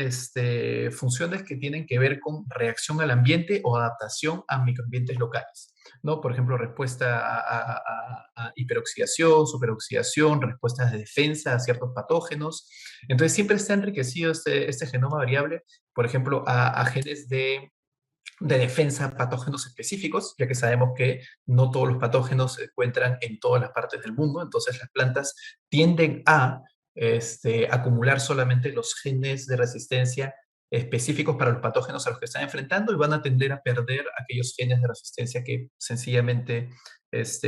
funciones que tienen que ver con reacción al ambiente o adaptación a microambientes locales, ¿no? Por ejemplo, respuesta a hiperoxidación, superoxidación, respuestas de defensa a ciertos patógenos. Entonces, siempre está enriquecido este genoma variable, por ejemplo, a genes de defensa a patógenos específicos, ya que sabemos que no todos los patógenos se encuentran en todas las partes del mundo, entonces las plantas tienden a acumular solamente los genes de resistencia específicos para los patógenos a los que están enfrentando, y van a tender a perder aquellos genes de resistencia que sencillamente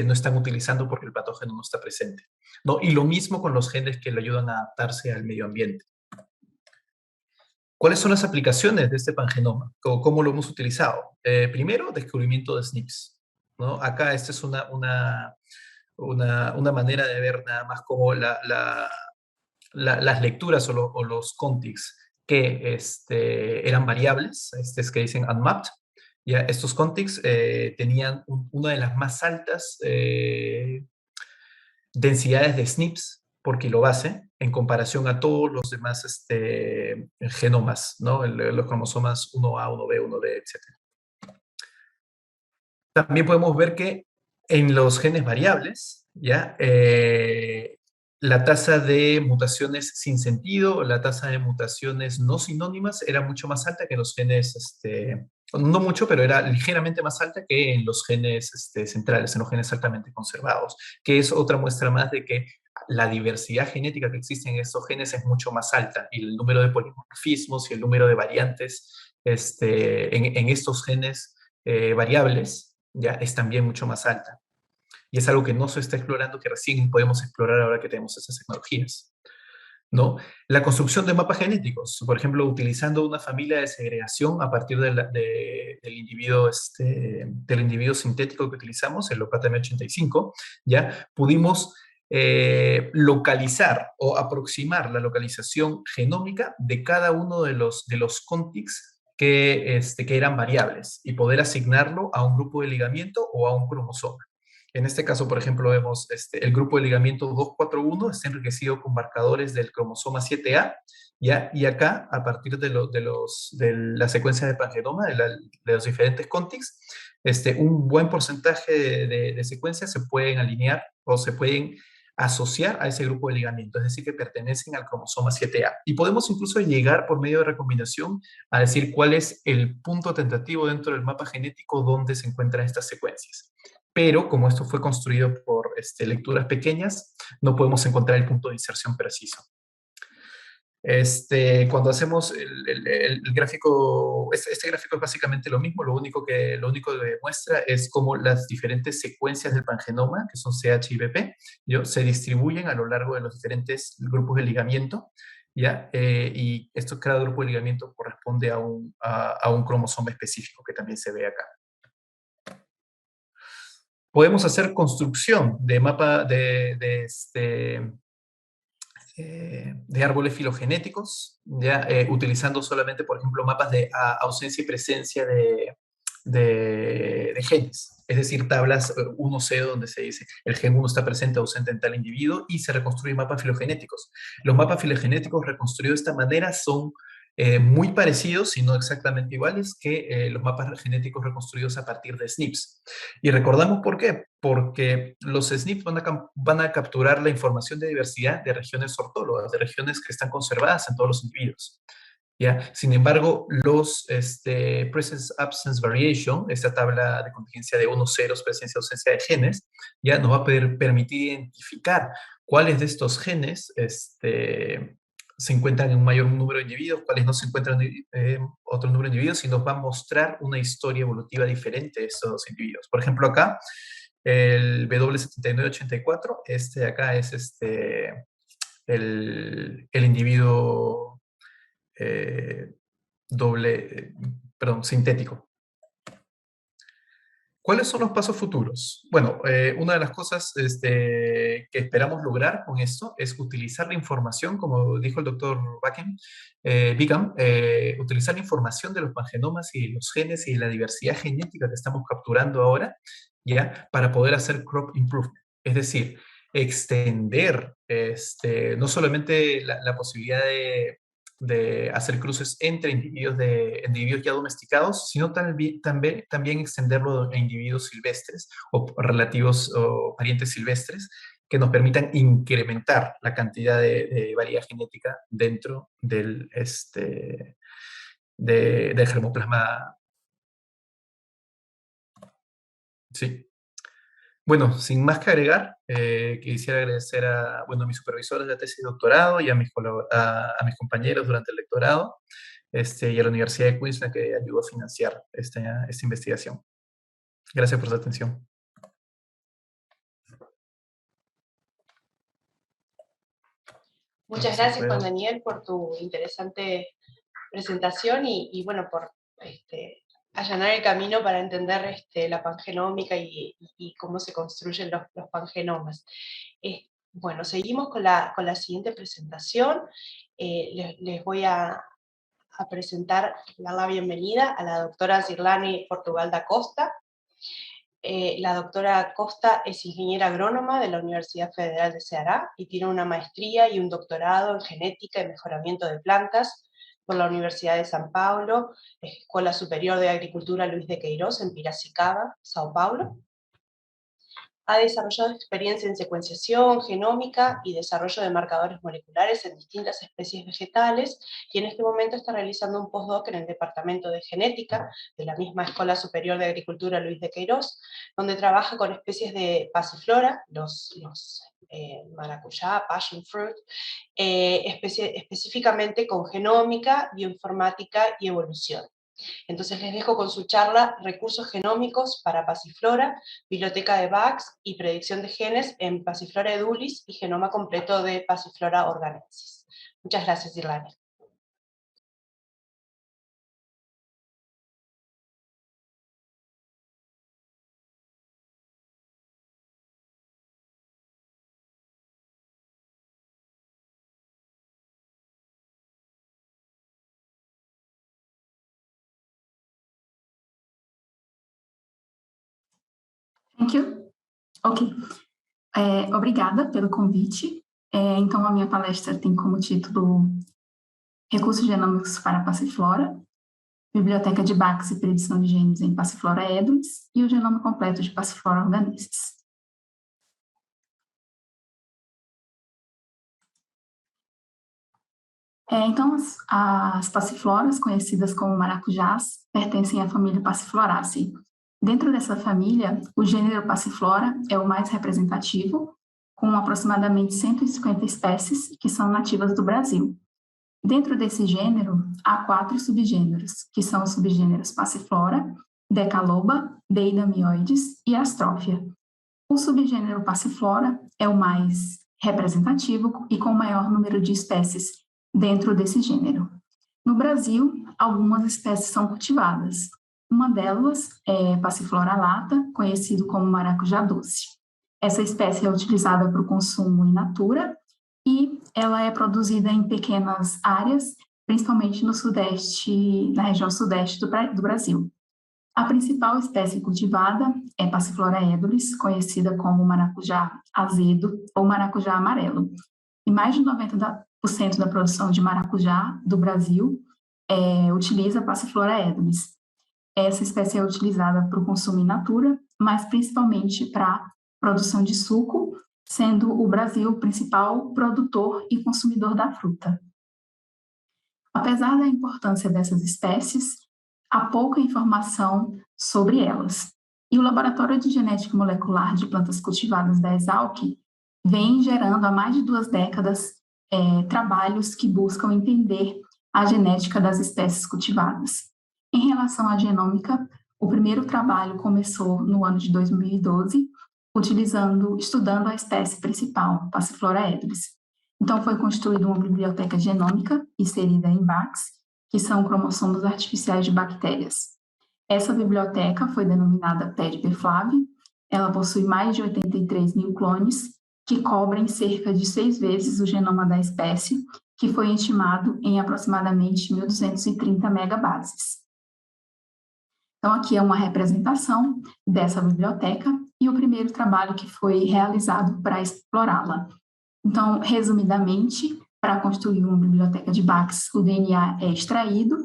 no están utilizando porque el patógeno no está presente, ¿no? Y lo mismo con los genes que le ayudan a adaptarse al medio ambiente. ¿Cuáles son las aplicaciones de este pangenoma? ¿Cómo lo hemos utilizado? Primero, descubrimiento de SNPs, ¿no? Acá esta es una manera de ver nada más cómo las lecturas o los contigs que eran variables, es que dicen unmapped. Ya, estos contigs tenían una de las más altas densidades de SNPs por kilobase en comparación a todos los demás genomas, ¿no? Los cromosomas 1A, 1B, 1D, etc. También podemos ver que en los genes variables, ¿ya? La tasa de mutaciones sin sentido, la tasa de mutaciones no sinónimas era mucho más alta que en los genes, no mucho, pero era ligeramente más alta que en los genes centrales, en los genes altamente conservados, que es otra muestra más de que la diversidad genética que existe en estos genes es mucho más alta, y el número de polimorfismos y el número de variantes en estos genes variables ya es también mucho más alta. Y es algo que no se está explorando, que recién podemos explorar ahora que tenemos esas tecnologías, ¿no? La construcción de mapas genéticos, por ejemplo, utilizando una familia de segregación a partir del individuo sintético que utilizamos, el OPATM85, ya pudimos localizar o aproximar la localización genómica de cada uno de los contigs que eran variables, y poder asignarlo a un grupo de ligamiento o a un cromosoma. En este caso, por ejemplo, vemos el grupo de ligamiento 241 está enriquecido con marcadores del cromosoma 7A, ¿ya? Y acá, a partir de la secuencia de pangenoma, de los diferentes contigs, un buen porcentaje de secuencias se pueden alinear o se pueden asociar a ese grupo de ligamiento, es decir, que pertenecen al cromosoma 7A. Y podemos incluso llegar por medio de recombinación a decir cuál es el punto tentativo dentro del mapa genético donde se encuentran estas secuencias. Pero como esto fue construido por lecturas pequeñas, no podemos encontrar el punto de inserción preciso. Cuando hacemos el gráfico, este gráfico es básicamente lo mismo, lo único que demuestra es cómo las diferentes secuencias del pangenoma, que son CH y BP, se distribuyen a lo largo de los diferentes grupos de ligamiento, ¿ya? Y cada grupo de ligamiento corresponde a un cromosoma específico, que también se ve acá. Podemos hacer construcción de mapa de árboles filogenéticos, ¿ya? Utilizando solamente, por ejemplo, mapas de ausencia y presencia de genes. Es decir, tablas 1C donde se dice el gen 1 está presente o ausente en tal individuo y se reconstruyen mapas filogenéticos. Los mapas filogenéticos reconstruidos de esta manera son muy parecidos, si no exactamente iguales, que los mapas genéticos reconstruidos a partir de SNPs. Y recordamos por qué. Porque los SNPs van a capturar la información de diversidad de regiones ortólogas, de regiones que están conservadas en todos los individuos. ¿Ya? Sin embargo, los presence-absence variation, esta tabla de contingencia de 1, 0, presencia-ausencia de genes, ya nos va a permitir identificar cuáles de estos genes se encuentran en un mayor número de individuos, cuáles no se encuentran en otro número de individuos, y nos va a mostrar una historia evolutiva diferente de estos individuos. Por ejemplo, acá, el W7984, de acá es el individuo sintético. ¿Cuáles son los pasos futuros? Bueno, una de las cosas que esperamos lograr con esto es utilizar la información, como dijo el doctor Bigham, utilizar la información de los pangenomas y los genes y la diversidad genética que estamos capturando ahora, ¿ya? Para poder hacer crop improvement. Es decir, extender no solamente la posibilidad de hacer cruces entre individuos ya domesticados, sino también extenderlo a individuos silvestres o relativos o parientes silvestres que nos permitan incrementar la cantidad de variedad genética dentro del germoplasma. Sí. Bueno, sin más que agregar, quisiera agradecer a mis supervisores de la tesis de doctorado y a mis compañeros durante el doctorado y a la Universidad de Queensland que ayudó a financiar esta investigación. Gracias por su atención. Muchas gracias, Juan Daniel, por tu interesante presentación y bueno, por allanar el camino para entender la pangenómica y cómo se construyen los pangenomas. Bueno, seguimos con la siguiente presentación. Les voy a presentar, dar la bienvenida a la doctora Zirlani Portugal da Costa. La doctora Costa es ingeniera agrónoma de la Universidad Federal de Ceará y tiene una maestría y un doctorado en genética y mejoramiento de plantas por la Universidad de São Paulo, Escuela Superior de Agricultura Luis de Queiroz en Piracicaba, São Paulo. Ha desarrollado experiencia en secuenciación, genómica y desarrollo de marcadores moleculares en distintas especies vegetales, y en este momento está realizando un postdoc en el Departamento de Genética de la misma Escuela Superior de Agricultura Luis de Queiroz, donde trabaja con especies de pasiflora, los maracuyá, passion fruit, específicamente con genómica, bioinformática y evolución. Entonces les dejo con su charla Recursos genómicos para Pasiflora, Biblioteca de Bax y predicción de genes en Pasiflora edulis y genoma completo de Pasiflora organensis. Muchas gracias, Zirlani. Thank you. Ok. Obrigada pelo convite. Então, a minha palestra tem como título Recursos genômicos para Passiflora, Biblioteca de Bax e predição de genes em Passiflora edulis e o genoma completo de Passiflora organensis. Então, as passifloras, conhecidas como maracujás, pertencem à família Passifloraceae. Dentro dessa família, o gênero Passiflora é o mais representativo, com aproximadamente 150 espécies que são nativas do Brasil. Dentro desse gênero, há 4 subgêneros, que são os subgêneros Passiflora, Decaloba, Deidamioides e Astrófia. O subgênero Passiflora é o mais representativo e com o maior número de espécies dentro desse gênero. No Brasil, algumas espécies são cultivadas. Uma delas é Passiflora lata, conhecido como maracujá doce. Essa espécie é utilizada para o consumo in natura e ela é produzida em pequenas áreas, principalmente no sudeste, na região sudeste do Brasil. A principal espécie cultivada é Passiflora edulis, conhecida como maracujá azedo ou maracujá amarelo. E mais de 90% da produção de maracujá do Brasil utiliza Passiflora edulis. Essa espécie é utilizada para o consumo in natura, mas principalmente para produção de suco, sendo o Brasil o principal produtor e consumidor da fruta. Apesar da importância dessas espécies, há pouca informação sobre elas. E o Laboratório de Genética Molecular de Plantas Cultivadas da Exalc vem gerando há mais de 2 décadas trabalhos que buscam entender a genética das espécies cultivadas. Em relação à genômica, o primeiro trabalho começou no ano de 2012, estudando a espécie principal, Passiflora edulis. Então, foi constituída uma biblioteca genômica inserida em BACs, que são cromossomos artificiais de bactérias. Essa biblioteca foi denominada PED-PFLAV. Ela possui mais de 83 mil clones, que cobrem cerca de 6 vezes o genoma da espécie, que foi intimado em aproximadamente 1.230 megabases. Então, aqui é uma representação dessa biblioteca e o primeiro trabalho que foi realizado para explorá-la. Então, resumidamente, para construir uma biblioteca de BACs, o DNA é extraído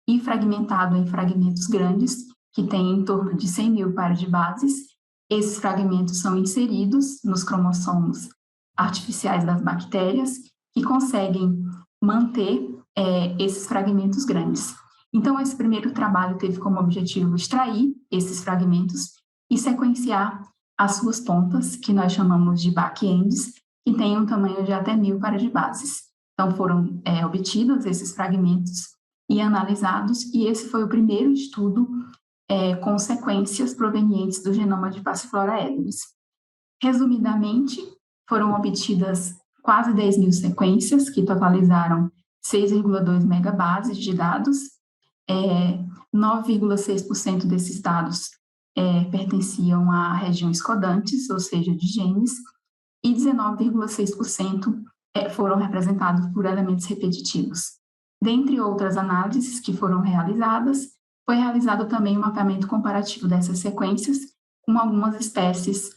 e fragmentado em fragmentos grandes, que têm em torno de 100 mil pares de bases. Esses fragmentos são inseridos nos cromossomos artificiais das bactérias, que conseguem manter esses fragmentos grandes. Então, esse primeiro trabalho teve como objetivo extrair esses fragmentos e sequenciar as suas pontas, que nós chamamos de back-ends, que têm um tamanho de até 1000 pares de bases. Então, foram obtidos esses fragmentos e analisados, e esse foi o primeiro estudo com sequências provenientes do genoma de Passiflora edulis. Resumidamente, foram obtidas quase 10 mil sequências, que totalizaram 6,2 megabases de dados. 9,6% desses dados pertenciam a regiões codantes, ou seja, de genes, e 19,6% foram representados por elementos repetitivos. Dentre outras análises que foram realizadas, foi realizado também um mapeamento comparativo dessas sequências com algumas espécies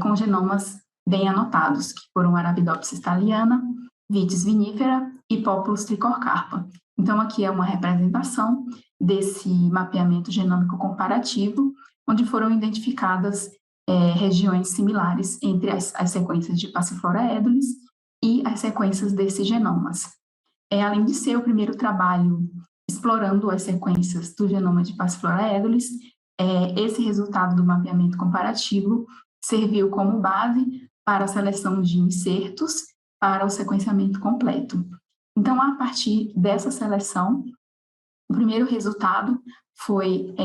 com genomas bem anotados, que foram Arabidopsis thaliana, Vitis vinifera e Populus tricorcarpa. Então, aqui é uma representação desse mapeamento genômico comparativo, onde foram identificadas regiões similares entre as sequências de Passiflora edulis e as sequências desses genomas. Além de ser o primeiro trabalho explorando as sequências do genoma de Passiflora edulis, esse resultado do mapeamento comparativo serviu como base para a seleção de insertos para o sequenciamento completo. Então, a partir dessa seleção, o primeiro resultado foi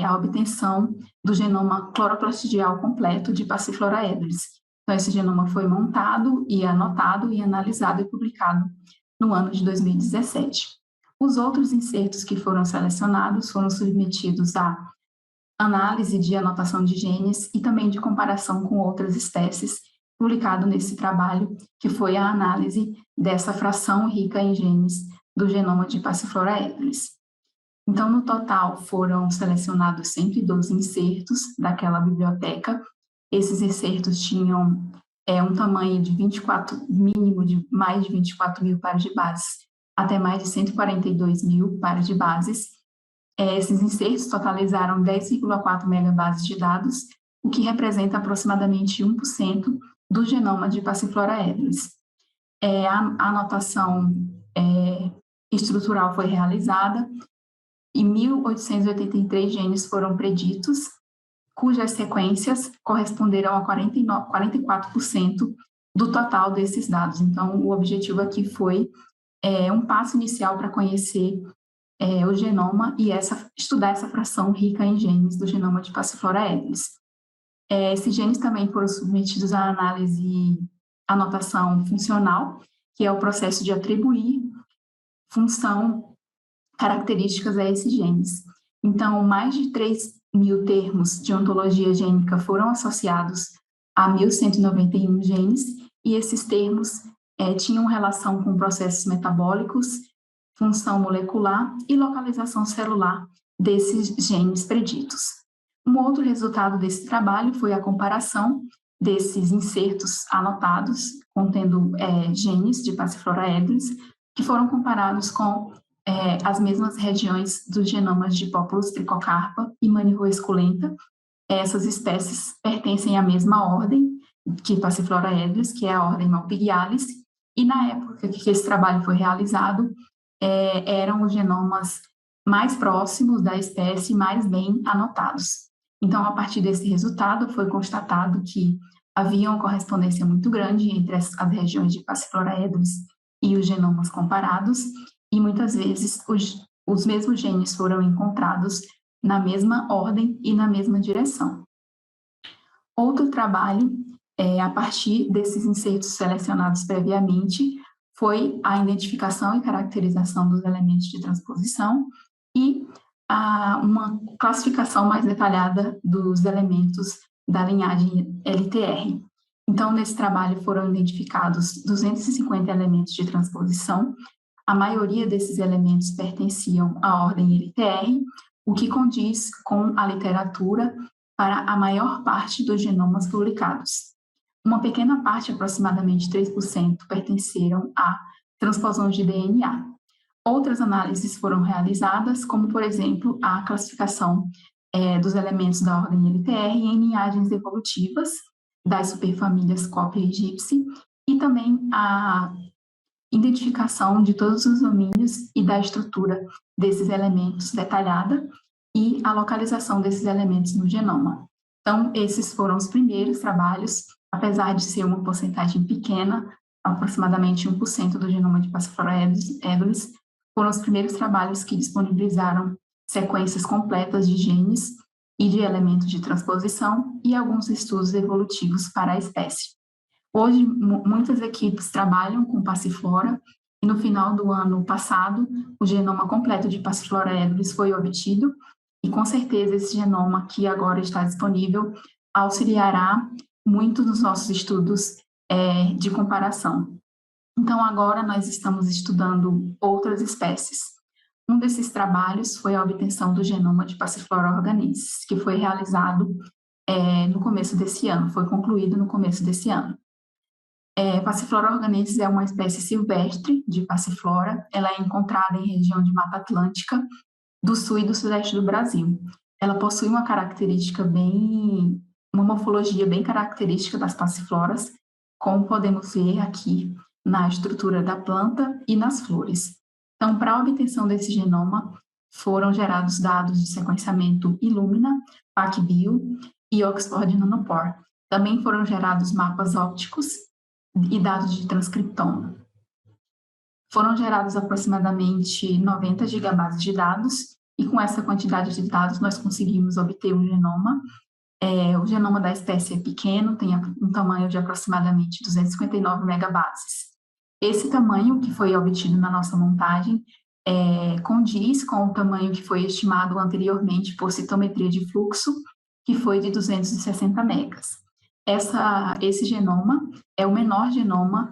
a obtenção do genoma cloroplastidial completo de Passiflora edulis. Então, esse genoma foi montado e anotado e analisado e publicado no ano de 2017. Os outros insertos que foram selecionados foram submetidos à análise de anotação de genes e também de comparação com outras espécies, publicado nesse trabalho, que foi a análise dessa fração rica em genes do genoma de Passiflora edulis. Então, no total, foram selecionados 112 insertos daquela biblioteca. Esses insertos tinham um tamanho de mínimo de mais de 24 mil pares de bases, até mais de 142 mil pares de bases. Esses insertos totalizaram 10,4 megabases de dados, o que representa aproximadamente 1% do genoma de Passiflora edulis. A anotação estrutural foi realizada e 1.883 genes foram preditos, cujas sequências corresponderam a 44% do total desses dados. Então, o objetivo aqui foi um passo inicial para conhecer o genoma e estudar essa fração rica em genes do genoma de Passiflora ebrius. Esses genes também foram submetidos à análise anotação funcional, que é o processo de atribuir função, características a esses genes. Então, mais de 3.000 termos de ontologia gênica foram associados a 1.191 genes, e esses termos tinham relação com processos metabólicos, função molecular e localização celular desses genes preditos. Um outro resultado desse trabalho foi a comparação desses insertos anotados, contendo genes de Passiflora ebrius, que foram comparados com as mesmas regiões dos genomas de Populus tricocarpa e Manihua esculenta. Essas espécies pertencem à mesma ordem que Passiflora ebrius, que é a ordem Malpighialis, e na época que esse trabalho foi realizado, eram os genomas mais próximos da espécie, mais bem anotados. Então, a partir desse resultado, foi constatado que havia uma correspondência muito grande entre as regiões de Passiflora ebrius e os genomas comparados, e muitas vezes os mesmos genes foram encontrados na mesma ordem e na mesma direção. Outro trabalho, a partir desses insertos selecionados previamente, foi a identificação e caracterização dos elementos de transposição e uma classificação mais detalhada dos elementos da linhagem LTR. Então, nesse trabalho foram identificados 250 elementos de transposição. A maioria desses elementos pertenciam à ordem LTR, o que condiz com a literatura para a maior parte dos genomas publicados. Uma pequena parte, aproximadamente 3%, pertenceram a transposões de DNA. Outras análises foram realizadas, como, por exemplo, a classificação dos elementos da ordem LTR em linhagens evolutivas das superfamílias Copia e Gypsy, e também a identificação de todos os domínios e da estrutura desses elementos detalhada e a localização desses elementos no genoma. Então, esses foram os primeiros trabalhos, apesar de ser uma porcentagem pequena, aproximadamente 1% do genoma de Passiflora ebrius, foram os primeiros trabalhos que disponibilizaram sequências completas de genes e de elementos de transposição e alguns estudos evolutivos para a espécie. Hoje, muitas equipes trabalham com Passiflora e no final do ano passado, o genoma completo de Passiflora ebrius foi obtido e, com certeza, esse genoma que agora está disponível auxiliará muito nos nossos estudos de comparação. Então, agora nós estamos estudando outras espécies. Um desses trabalhos foi a obtenção do genoma de Passiflora organensis, que foi realizado no começo desse ano, foi concluído no começo desse ano. Passiflora organensis é uma espécie silvestre de Passiflora, ela é encontrada em região de Mata Atlântica, do sul e do sudeste do Brasil. Ela possui uma morfologia bem característica das passifloras, como podemos ver aqui na estrutura da planta e nas flores. Então, para a obtenção desse genoma, foram gerados dados de sequenciamento Illumina, PacBio e Oxford Nanopore. Também foram gerados mapas ópticos e dados de transcriptoma. Foram gerados aproximadamente 90 gigabases de dados, e com essa quantidade de dados nós conseguimos obter um genoma. O genoma da espécie é pequeno, tem um tamanho de aproximadamente 259 megabases. Esse tamanho que foi obtido na nossa montagem condiz com o tamanho que foi estimado anteriormente por citometria de fluxo, que foi de 260 megas. Esse genoma é o menor genoma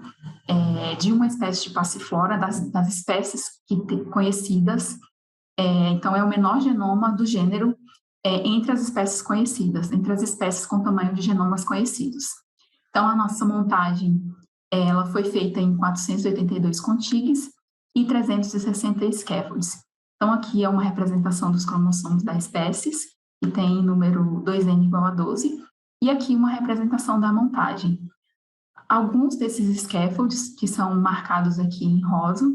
de uma espécie de Passiflora, das espécies conhecidas. Então, é o menor genoma do gênero entre as espécies conhecidas, entre as espécies com tamanho de genomas conhecidos. Então, a nossa montagem ela foi feita em 482 contigues e 360 scaffolds. Então, aqui é uma representação dos cromossomos das espécies, que tem número 2n igual a 12, e aqui uma representação da montagem. Alguns desses scaffolds, que são marcados aqui em rosa,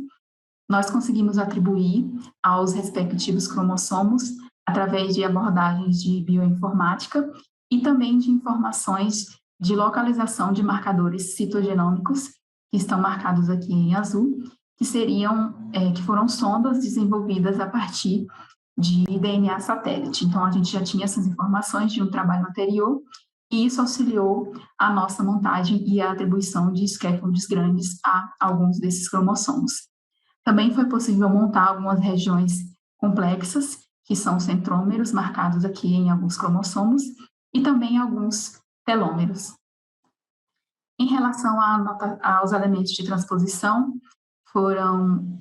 nós conseguimos atribuir aos respectivos cromossomos através de abordagens de bioinformática e também de informações de localização de marcadores citogenômicos, que estão marcados aqui em azul, que foram sondas desenvolvidas a partir de DNA satélite. Então, a gente já tinha essas informações de um trabalho anterior, e isso auxiliou a nossa montagem e a atribuição de scaffolds grandes a alguns desses cromossomos. Também foi possível montar algumas regiões complexas, que são centrômeros, marcados aqui em alguns cromossomos, e também alguns telômeros. Em relação aos elementos de transposição, foi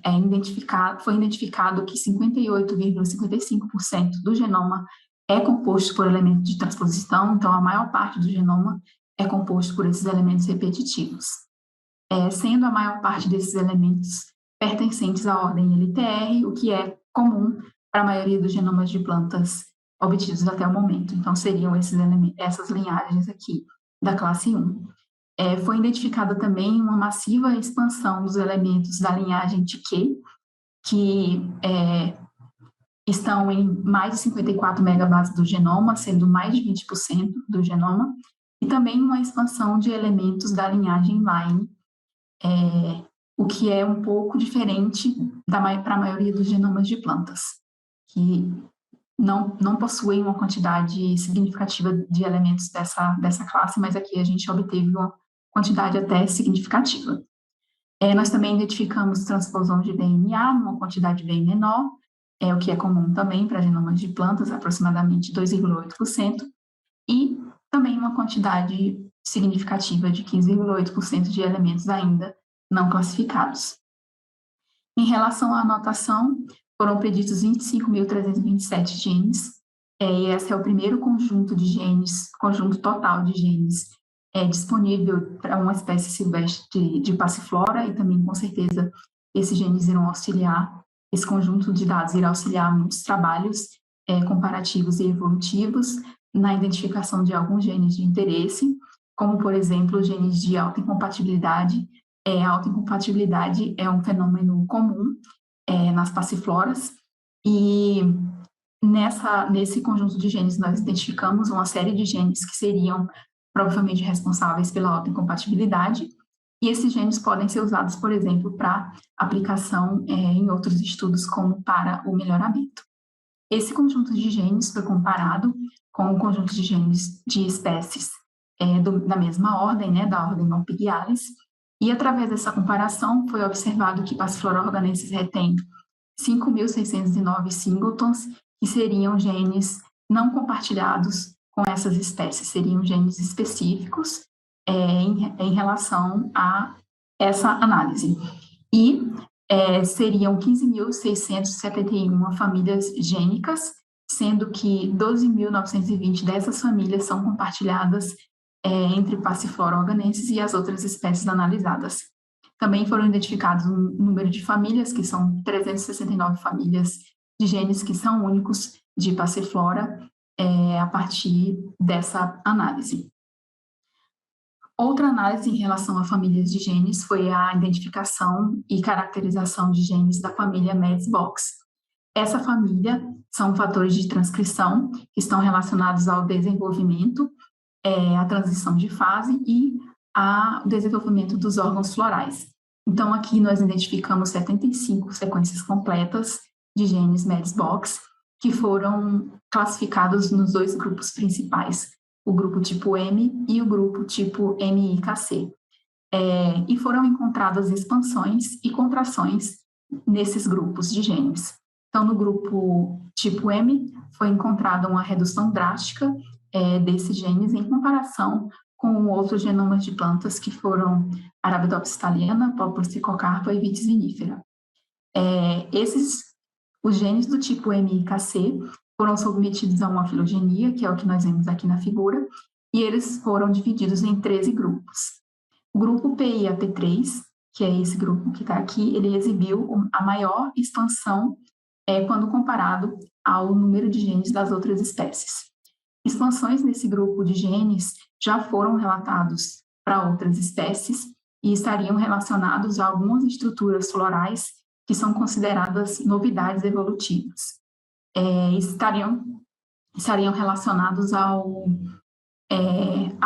identificado que 58,55% do genoma é composto por elementos de transposição, então a maior parte do genoma é composto por esses elementos repetitivos, sendo a maior parte desses elementos pertencentes à ordem LTR, o que é comum para a maioria dos genomas de plantas obtidos até o momento. Então, seriam essas linhagens aqui da classe 1. Foi identificada também uma massiva expansão dos elementos da linhagem TK, que estão em mais de 54 megabases do genoma, sendo mais de 20% do genoma, e também uma expansão de elementos da linhagem Line, o que é um pouco diferente para a maioria dos genomas de plantas, que não possuem uma quantidade significativa de elementos dessa classe, mas aqui a gente obteve uma quantidade até significativa. Nós também identificamos transposões de DNA numa quantidade bem menor, o que é comum também para genomas de plantas, aproximadamente 2,8%, e também uma quantidade significativa de 15,8% de elementos ainda não classificados. Em relação à anotação, foram preditos 25.327 genes, e esse é o primeiro conjunto total de genes disponível para uma espécie silvestre de passiflora, e também, com certeza, esses genes irão auxiliar, esse conjunto de dados irá auxiliar muitos trabalhos comparativos e evolutivos na identificação de alguns genes de interesse, como, por exemplo, genes de alta incompatibilidade. A alta incompatibilidade é um fenômeno comum nas passifloras, e nesse conjunto de genes nós identificamos uma série de genes que seriam provavelmente responsáveis pela alta incompatibilidade, e esses genes podem ser usados, por exemplo, para aplicação em outros estudos, como para o melhoramento. Esse conjunto de genes foi comparado com o conjunto de genes de espécies da mesma ordem, da ordem Malpighiales, e através dessa comparação foi observado que Passiflora organensis retém 5.609 singletons, que seriam genes não compartilhados com essas espécies, seriam genes específicos em relação a essa análise. E seriam 15.671 famílias gênicas, sendo que 12.920 dessas famílias são compartilhadas entre Passiflora organensis e as outras espécies analisadas. Também foram identificados um número de famílias, que são 369 famílias de genes que são únicos de Passiflora a partir dessa análise. Outra análise em relação a famílias de genes foi a identificação e caracterização de genes da família MEDS-Box. Essa família são fatores de transcrição que estão relacionados ao desenvolvimento, à transição de fase e ao desenvolvimento dos órgãos florais. Então, aqui nós identificamos 75 sequências completas de genes MEDS-Box, que foram classificados nos dois grupos principais, o grupo tipo M e o grupo tipo MIKC. E foram encontradas expansões e contrações nesses grupos de genes. Então, no grupo tipo M, foi encontrada uma redução drástica desses genes em comparação com outros genomas de plantas que foram Arabidopsis thaliana, Populus tricocarpa e Vitis vinifera. Os genes do tipo MIKC foram submetidos a uma filogenia, que é o que nós vemos aqui na figura, e eles foram divididos em 13 grupos. O grupo PIAP3, que é esse grupo que está aqui, ele exibiu a maior expansão quando comparado ao número de genes das outras espécies. Expansões nesse grupo de genes já foram relatados para outras espécies e estariam relacionados a algumas estruturas florais que são consideradas novidades evolutivas. Estariam relacionados à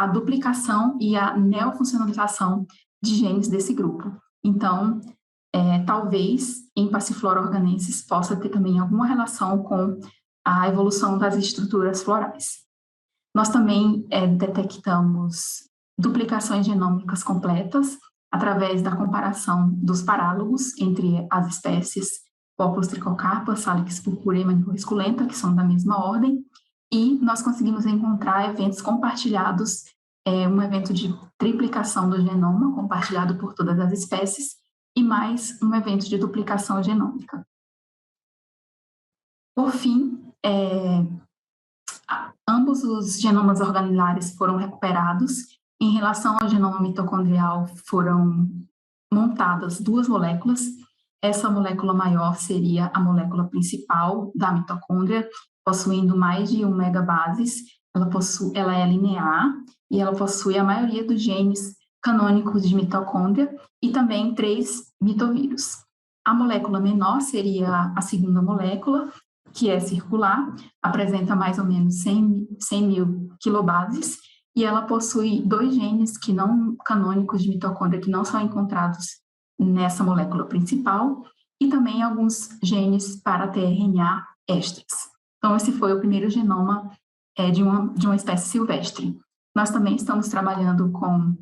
duplicação e à neofuncionalização de genes desse grupo. Então, talvez em Passiflora organensis possa ter também alguma relação com a evolução das estruturas florais. Nós também detectamos duplicações genômicas completas através da comparação dos parálogos entre as espécies Populus trichocarpa, Salix purpurea e Manicure esculenta, que são da mesma ordem, e nós conseguimos encontrar eventos compartilhados, um evento de triplicação do genoma compartilhado por todas as espécies, e mais um evento de duplicação genômica. Por fim, ambos os genomas organelares foram recuperados. Em relação ao genoma mitocondrial, foram montadas 2 moléculas. Essa molécula maior seria a molécula principal da mitocôndria, possuindo mais de 1 megabases. Ela é linear e ela possui a maioria dos genes canônicos de mitocôndria e também 3 mitovírus. A molécula menor seria a segunda molécula, que é circular, apresenta mais ou menos 100 mil quilobases, e ela possui 2 genes que não canônicos de mitocôndria, que não são encontrados nessa molécula principal, e também alguns genes para tRNA extras. Então, esse foi o primeiro genoma de uma espécie silvestre. Nós também estamos trabalhando com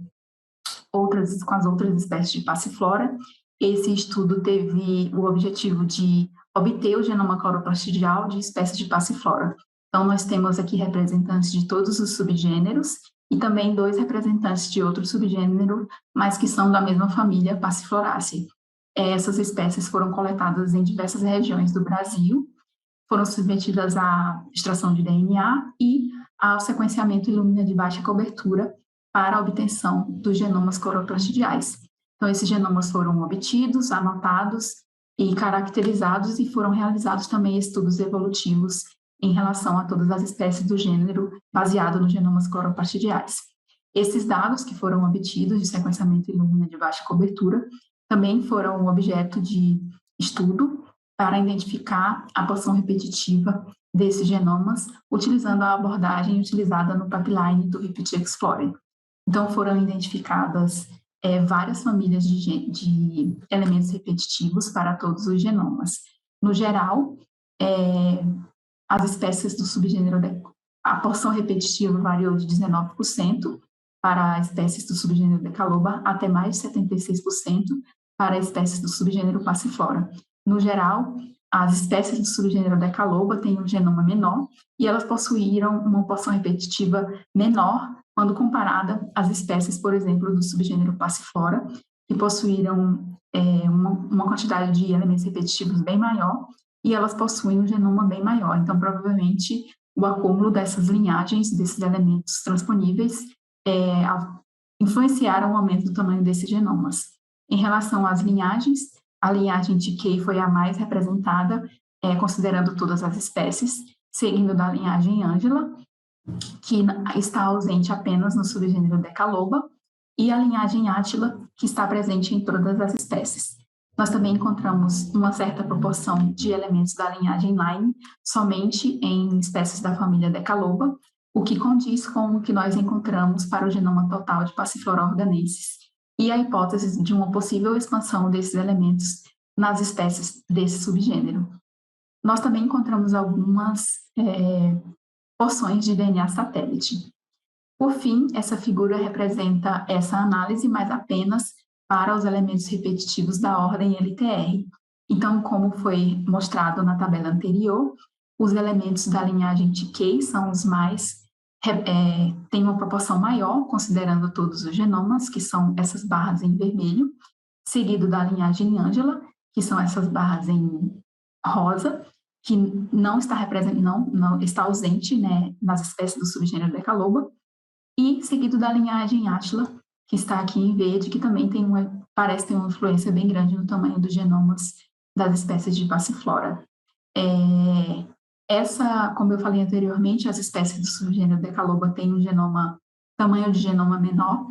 as outras espécies de Passiflora. Esse estudo teve o objetivo de obter o genoma cloroplastidial de espécies de Passiflora. Então, nós temos aqui representantes de todos os subgêneros e também 2 representantes de outro subgênero, mas que são da mesma família Passifloraceae. Essas espécies foram coletadas em diversas regiões do Brasil, foram submetidas à extração de DNA e ao sequenciamento Illumina de baixa cobertura para a obtenção dos genomas cloroplastidiais. Então, esses genomas foram obtidos, anotados e caracterizados, e foram realizados também estudos evolutivos em relação a todas as espécies do gênero, baseado nos genomas cloroplastidiais. Esses dados que foram obtidos de sequenciamento Illumina de baixa cobertura também foram objeto de estudo para identificar a porção repetitiva desses genomas, utilizando a abordagem utilizada no pipeline do Repeat Explorer. Então, foram identificadas várias famílias de elementos repetitivos para todos os genomas. No geral, as espécies do subgênero, a porção repetitiva variou de 19% para espécies do subgênero Decaloba até mais de 76% para espécies do subgênero Passiflora. No geral, as espécies do subgênero Decaloba têm um genoma menor e elas possuíram uma porção repetitiva menor quando comparada às espécies, por exemplo, do subgênero Passiflora, que possuíram uma quantidade de elementos repetitivos bem maior, e elas possuem um genoma bem maior. Então, provavelmente, o acúmulo dessas linhagens, desses elementos transponíveis, influenciaram o aumento do tamanho desses genomas. Em relação às linhagens, a linhagem TK foi a mais representada, considerando todas as espécies, seguindo da linhagem Angela, que está ausente apenas no subgênero Decaloba, e a linhagem Attila, que está presente em todas as espécies. Nós também encontramos uma certa proporção de elementos da linhagem Lyme somente em espécies da família Decaloba, o que condiz com o que nós encontramos para o genoma total de Passiflora organensis, e a hipótese de uma possível expansão desses elementos nas espécies desse subgênero. Nós também encontramos algumas porções de DNA satélite. Por fim, essa figura representa essa análise, mas apenas para os elementos repetitivos da ordem LTR. Então, como foi mostrado na tabela anterior, os elementos da linhagem TK são os mais têm uma proporção maior, considerando todos os genomas, que são essas barras em vermelho, seguido da linhagem Angela, que são essas barras em rosa, que não está ausente, né, nas espécies do subgênero Decaloba, e seguido da linhagem Attila, que está aqui em verde, que também parece ter uma influência bem grande no tamanho dos genomas das espécies de Passiflora. Como eu falei anteriormente, as espécies do subgênero Decaloba têm um tamanho de genoma menor,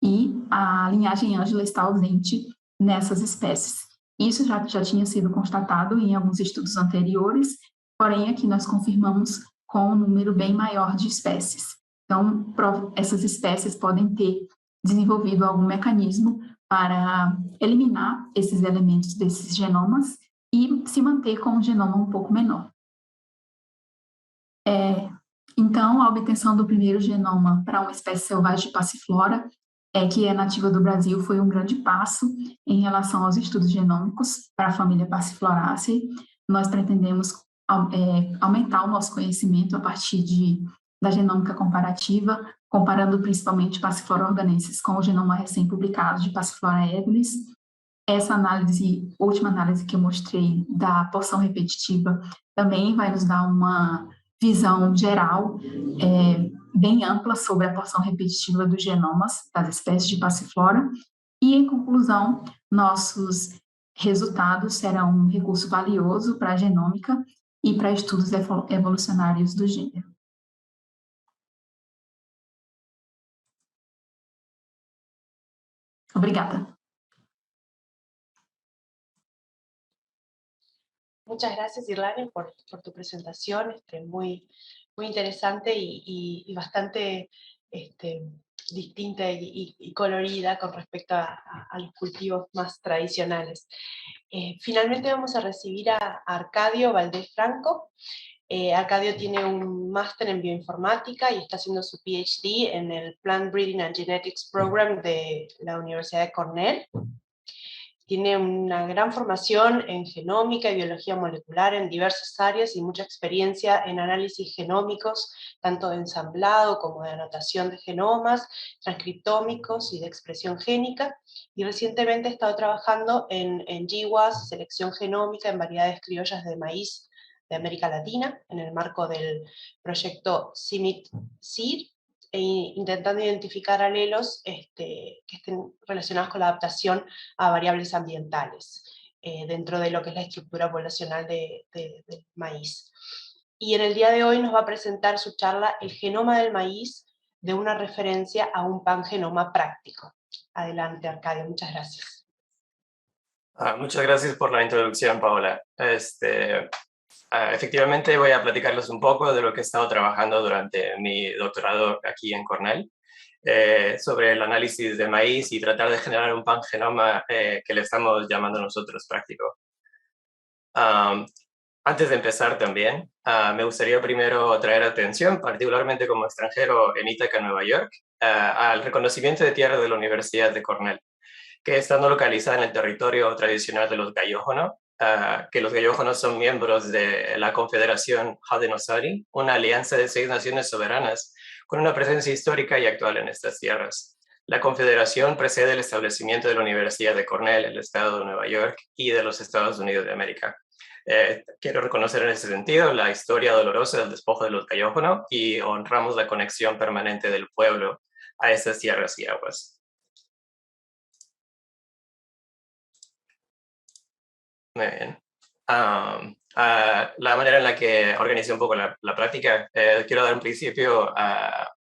e a linhagem Angela está ausente nessas espécies. Isso já tinha sido constatado em alguns estudos anteriores, porém aqui nós confirmamos com um número bem maior de espécies. Então, essas espécies podem ter desenvolvido algum mecanismo para eliminar esses elementos desses genomas e se manter com um genoma um pouco menor. Então, a obtenção do primeiro genoma para uma espécie selvagem de passiflora, que é nativa do Brasil, foi um grande passo em relação aos estudos genômicos para a família Passifloraceae. Nós pretendemos aumentar o nosso conhecimento a partir da genômica comparativa, comparando principalmente Passiflora organensis com o genoma recém-publicado de Passiflora ebulis. Essa última análise que eu mostrei da porção repetitiva, também vai nos dar uma visão geral, bem ampla sobre a porção repetitiva dos genomas das espécies de Passiflora. E, em conclusão, nossos resultados serão um recurso valioso para a genômica e para estudos evolucionários do gênero. Obrigada. Muchas gracias, Irlane, por tu presentación, muy interesante y bastante distinta y colorida con respecto a los cultivos más tradicionales. Finalmente vamos a recibir a Arcadio Valdés Franco. Arcadio tiene un máster en bioinformática y está haciendo su PhD en el Plant Breeding and Genetics Program de la Universidad de Cornell. Tiene una gran formación en genómica y biología molecular en diversas áreas y mucha experiencia en análisis genómicos, tanto de ensamblado como de anotación de genomas, transcriptómicos y de expresión génica. Y recientemente ha estado trabajando en GWAS, selección genómica en variedades criollas de maíz de América Latina, en el marco del proyecto CIMIT-SEED, intentando identificar alelos que estén relacionados con la adaptación a variables ambientales dentro de lo que es la estructura poblacional del maíz. Y en el día de hoy nos va a presentar su charla El genoma del maíz, de una referencia a un pangenoma práctico. Adelante, Arcadio, muchas gracias. Muchas gracias por la introducción, Paola. Efectivamente voy a platicarles un poco de lo que he estado trabajando durante mi doctorado aquí en Cornell, sobre el análisis de maíz y tratar de generar un pangenoma que le estamos llamando nosotros práctico. Antes de empezar también, me gustaría primero traer atención, particularmente como extranjero en Ítaca, Nueva York, al reconocimiento de tierra de la Universidad de Cornell, que estando localizada en el territorio tradicional de los Gayójono, que los Gayójonos son miembros de la Confederación Haudenosaunee, una alianza de 6 naciones soberanas con una presencia histórica y actual en estas tierras. La Confederación precede el establecimiento de la Universidad de Cornell, el estado de Nueva York y de los Estados Unidos de América. Quiero reconocer en ese sentido la historia dolorosa del despojo de los Gayójono y honramos la conexión permanente del pueblo a estas tierras y aguas. Muy bien. La manera en la que organicé un poco la práctica, quiero dar un principio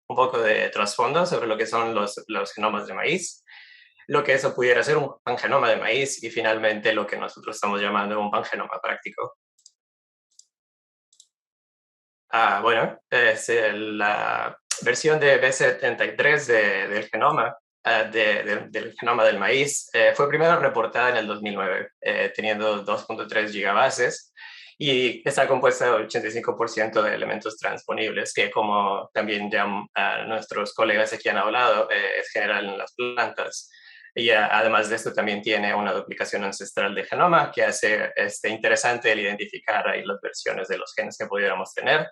un poco de trasfondo sobre lo que son los genomas de maíz, lo que eso pudiera ser un pangenoma de maíz y finalmente lo que nosotros estamos llamando un pangenoma práctico. Bueno, es la versión de B73 del genoma. Del genoma del maíz, fue primero reportada en el 2009, teniendo 2.3 gigabases, y está compuesta de 85% de elementos transponibles, que como también ya nuestros colegas aquí han hablado, es general en las plantas. Y además de esto también tiene una duplicación ancestral de genoma que hace interesante el identificar ahí las versiones de los genes que pudiéramos tener.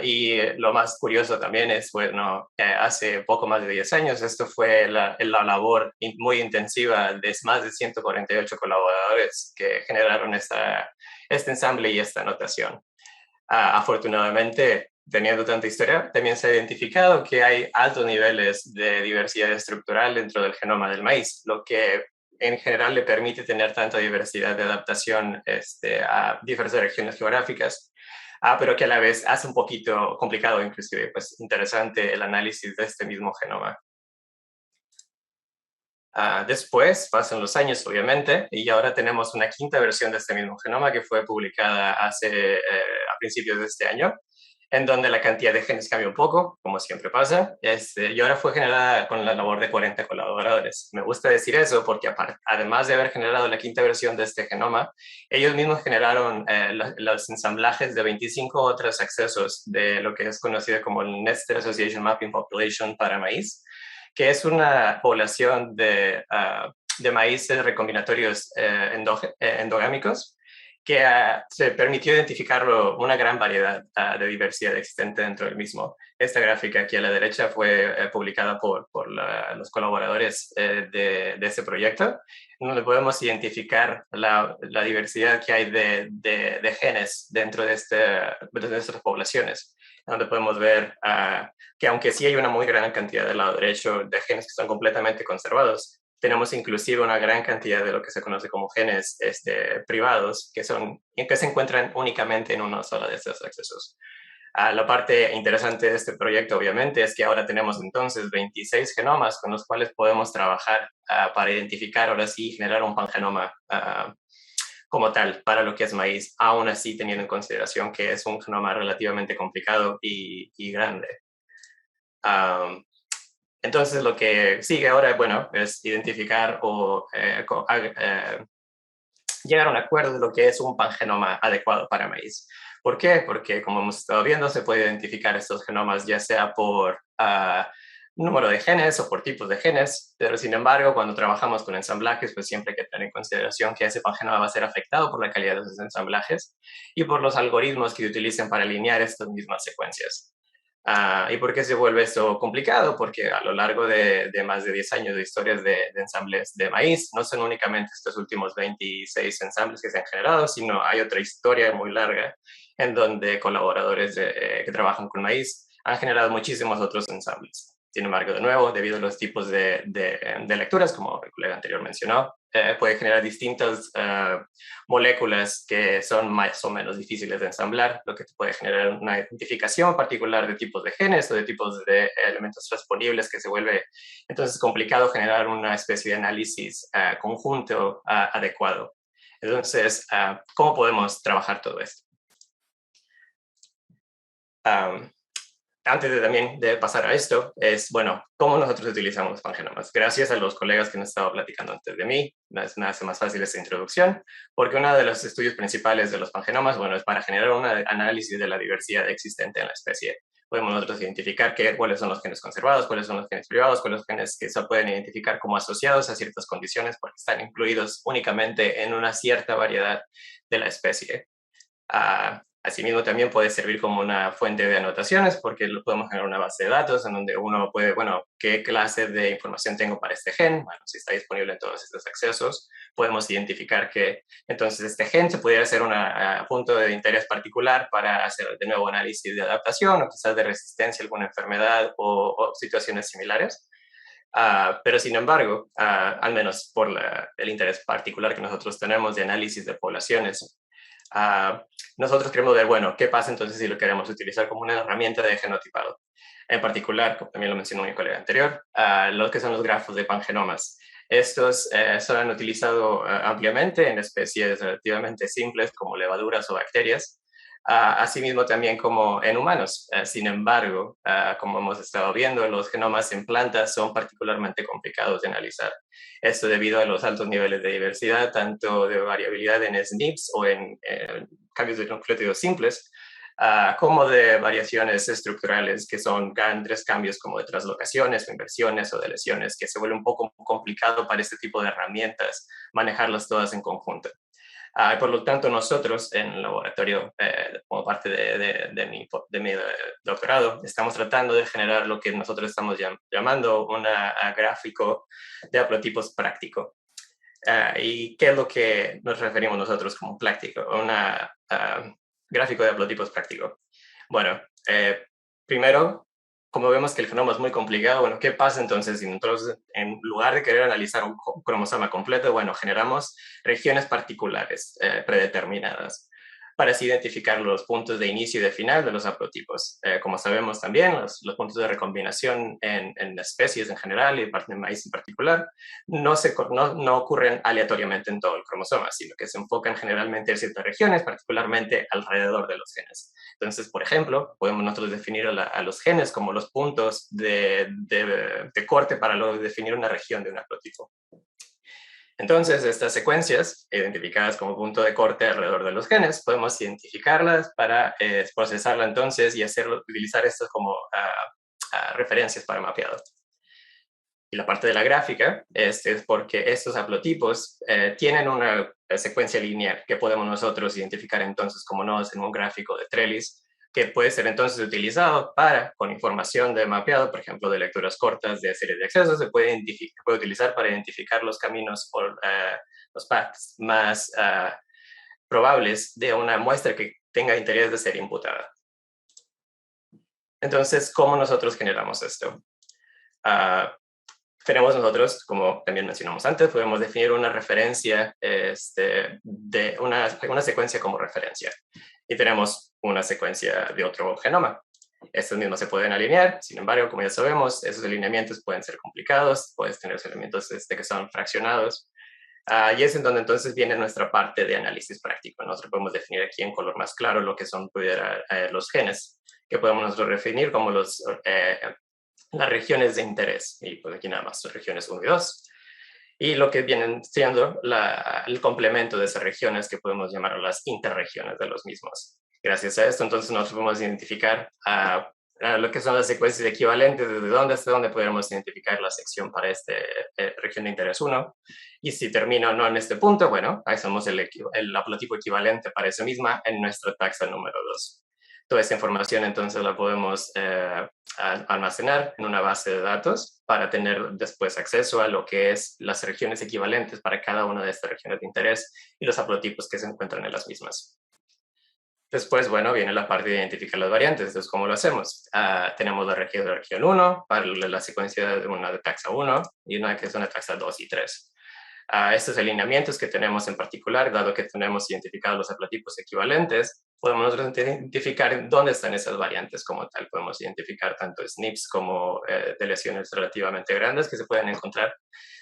Y lo más curioso también es, bueno, hace poco más de 10 años, esto fue la labor muy intensiva de más de 148 colaboradores que generaron este ensamble y esta anotación. Afortunadamente, teniendo tanta historia, también se ha identificado que hay altos niveles de diversidad estructural dentro del genoma del maíz, lo que en general le permite tener tanta diversidad de adaptación a diversas regiones geográficas, pero que a la vez hace un poquito complicado, inclusive, pues interesante el análisis de este mismo genoma. Después pasan los años, obviamente, y ahora tenemos una quinta versión de este mismo genoma que fue publicada a principios de este año, en donde la cantidad de genes cambia un poco, como siempre pasa, y ahora fue generada con la labor de 40 colaboradores. Me gusta decir eso porque además de haber generado la quinta versión de este genoma, ellos mismos generaron los ensamblajes de 25 otros accesos de lo que es conocido como el Nested Association Mapping Population para maíz, que es una población de maíces recombinatorios endogámicos, que se permitió identificarlo una gran variedad de diversidad existente dentro del mismo. Esta gráfica aquí a la derecha fue publicada por los colaboradores de ese proyecto, donde podemos identificar la diversidad que hay de genes dentro de estas poblaciones, donde podemos ver que aunque sí hay una muy gran cantidad del lado derecho de genes que son completamente conservados, tenemos inclusive una gran cantidad de lo que se conoce como genes privados, que se encuentran únicamente en uno solo de estos accesos. La parte interesante de este proyecto, obviamente, es que ahora tenemos entonces 26 genomas con los cuales podemos trabajar para identificar, ahora sí, generar un pangenoma como tal para lo que es maíz, aún así teniendo en consideración que es un genoma relativamente complicado y grande. Entonces, lo que sigue ahora, bueno, es identificar o llegar a un acuerdo de lo que es un pangenoma adecuado para maíz. ¿Por qué? Porque, como hemos estado viendo, se puede identificar estos genomas ya sea por número de genes o por tipos de genes, pero sin embargo, cuando trabajamos con ensamblajes, pues siempre hay que tener en consideración que ese pangenoma va a ser afectado por la calidad de esos ensamblajes y por los algoritmos que utilicen para alinear estas mismas secuencias. ¿Y por qué se vuelve esto complicado? Porque a lo largo de más de 10 años de historias de ensambles de maíz, no son únicamente estos últimos 26 ensambles que se han generado, sino hay otra historia muy larga en donde colaboradores que trabajan con maíz han generado muchísimos otros ensambles. Sin embargo, de nuevo, debido a los tipos de lecturas, como el colega anterior mencionó, puede generar distintas moléculas que son más o menos difíciles de ensamblar, lo que te puede generar una identificación particular de tipos de genes o de tipos de elementos transponibles que se vuelve entonces complicado generar una especie de análisis conjunto adecuado. Entonces, ¿cómo podemos trabajar todo esto? Antes también de pasar a esto, es, bueno, ¿cómo nosotros utilizamos los pangenomas? Gracias a los colegas que nos han estado platicando antes de mí, me hace más fácil esta introducción, porque uno de los estudios principales de los pangenomas, bueno, es para generar un análisis de la diversidad existente en la especie. Podemos nosotros identificar cuáles son los genes conservados, cuáles son los genes privados, cuáles son los genes que se pueden identificar como asociados a ciertas condiciones porque están incluidos únicamente en una cierta variedad de la especie. Asimismo, también puede servir como una fuente de anotaciones porque podemos generar una base de datos en donde uno puede, bueno, ¿qué clase de información tengo para este gen? Bueno, si está disponible en todos estos accesos, podemos identificar que entonces este gen se pudiera ser un punto de interés particular para hacer de nuevo análisis de adaptación o quizás de resistencia a alguna enfermedad o situaciones similares. Pero sin embargo, al menos por el interés particular que nosotros tenemos de análisis de poblaciones, nosotros queremos ver, bueno, ¿qué pasa entonces si lo queremos utilizar como una herramienta de genotipado? En particular, como también lo mencionó mi colega anterior, lo que son los grafos de pangenomas. Estos se han utilizado ampliamente en especies relativamente simples como levaduras o bacterias, asimismo también como en humanos. Sin embargo, como hemos estado viendo, los genomas en plantas son particularmente complicados de analizar. Esto debido a los altos niveles de diversidad, tanto de variabilidad en SNPs o en cambios de nucleótidos simples, como de variaciones estructurales que son grandes cambios como de translocaciones o inversiones o de lesiones, que se vuelve un poco complicado para este tipo de herramientas manejarlas todas en conjunto. Por lo tanto, nosotros en el laboratorio, como parte de mi doctorado, estamos tratando de generar lo que nosotros estamos llamando un gráfico de haplotipos práctico. ¿Y qué es lo que nos referimos nosotros como práctico? Un gráfico de haplotipos práctico. Bueno, primero, como vemos que el genoma es muy complicado, bueno, ¿qué pasa entonces si nosotros, en lugar de querer analizar un cromosoma completo, bueno, generamos regiones particulares predeterminadas? para así identificar los puntos de inicio y de final de los haplotipos. Como sabemos también, los puntos de recombinación en especies en general y parte de maíz en particular no ocurren aleatoriamente en todo el cromosoma, sino que se enfocan generalmente en ciertas regiones, particularmente alrededor de los genes. Entonces, por ejemplo, podemos nosotros definir a los genes como los puntos de corte para definir una región de un haplotipo. Entonces, estas secuencias, identificadas como punto de corte alrededor de los genes, podemos identificarlas para procesarla entonces y utilizar estas como referencias para mapeado. Y la parte de la gráfica es porque estos haplotipos tienen una secuencia lineal que podemos nosotros identificar entonces como nodos en un gráfico de Trellis, que puede ser entonces utilizado con información de mapeado, por ejemplo, de lecturas cortas de series de accesos, se puede utilizar para identificar los caminos o los paths más probables de una muestra que tenga interés de ser imputada. Entonces, ¿cómo nosotros generamos esto? Tenemos nosotros, como también mencionamos antes, podemos definir una referencia, de una secuencia como referencia. Y tenemos una secuencia de otro genoma. Estos mismos se pueden alinear, sin embargo, como ya sabemos, esos alineamientos pueden ser complicados, puedes tener elementos que son fraccionados. Y es en donde entonces viene nuestra parte de análisis práctico. Nosotros podemos definir aquí en color más claro lo que son los genes, que podemos nosotros definir como las regiones de interés, y pues aquí nada más son regiones 1 y 2, y lo que vienen siendo el complemento de esas regiones que podemos llamar las interregiones de los mismos. Gracias a esto, entonces nosotros podemos identificar lo que son las secuencias equivalentes, desde dónde hasta dónde podemos identificar la sección para esta región de interés 1, y si termina o no en este punto, bueno, ahí somos el haplotipo equivalente para esa misma en nuestra taxa número 2. Toda esta información entonces la podemos almacenar en una base de datos para tener después acceso a lo que es las regiones equivalentes para cada una de estas regiones de interés y los haplotipos que se encuentran en las mismas. Después, bueno, viene la parte de identificar las variantes. Entonces, ¿cómo lo hacemos? Tenemos la región 1 para la secuencia de una de taxa 1 y una que es una taxa 2 y 3. Estos alineamientos que tenemos en particular, dado que tenemos identificados los haplotipos equivalentes, podemos nosotros identificar dónde están esas variantes como tal. Podemos identificar tanto SNPs como deleciones relativamente grandes que se pueden encontrar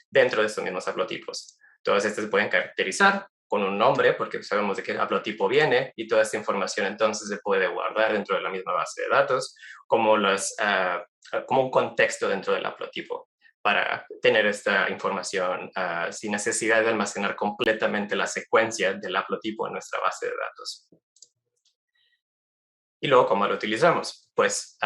dentro de estos mismos haplotipos. Todas estas se pueden caracterizar con un nombre, porque sabemos de qué haplotipo viene, y toda esta información entonces se puede guardar dentro de la misma base de datos como un contexto dentro del haplotipo, para tener esta información sin necesidad de almacenar completamente la secuencia del haplotipo en nuestra base de datos. Y luego, ¿cómo lo utilizamos? Pues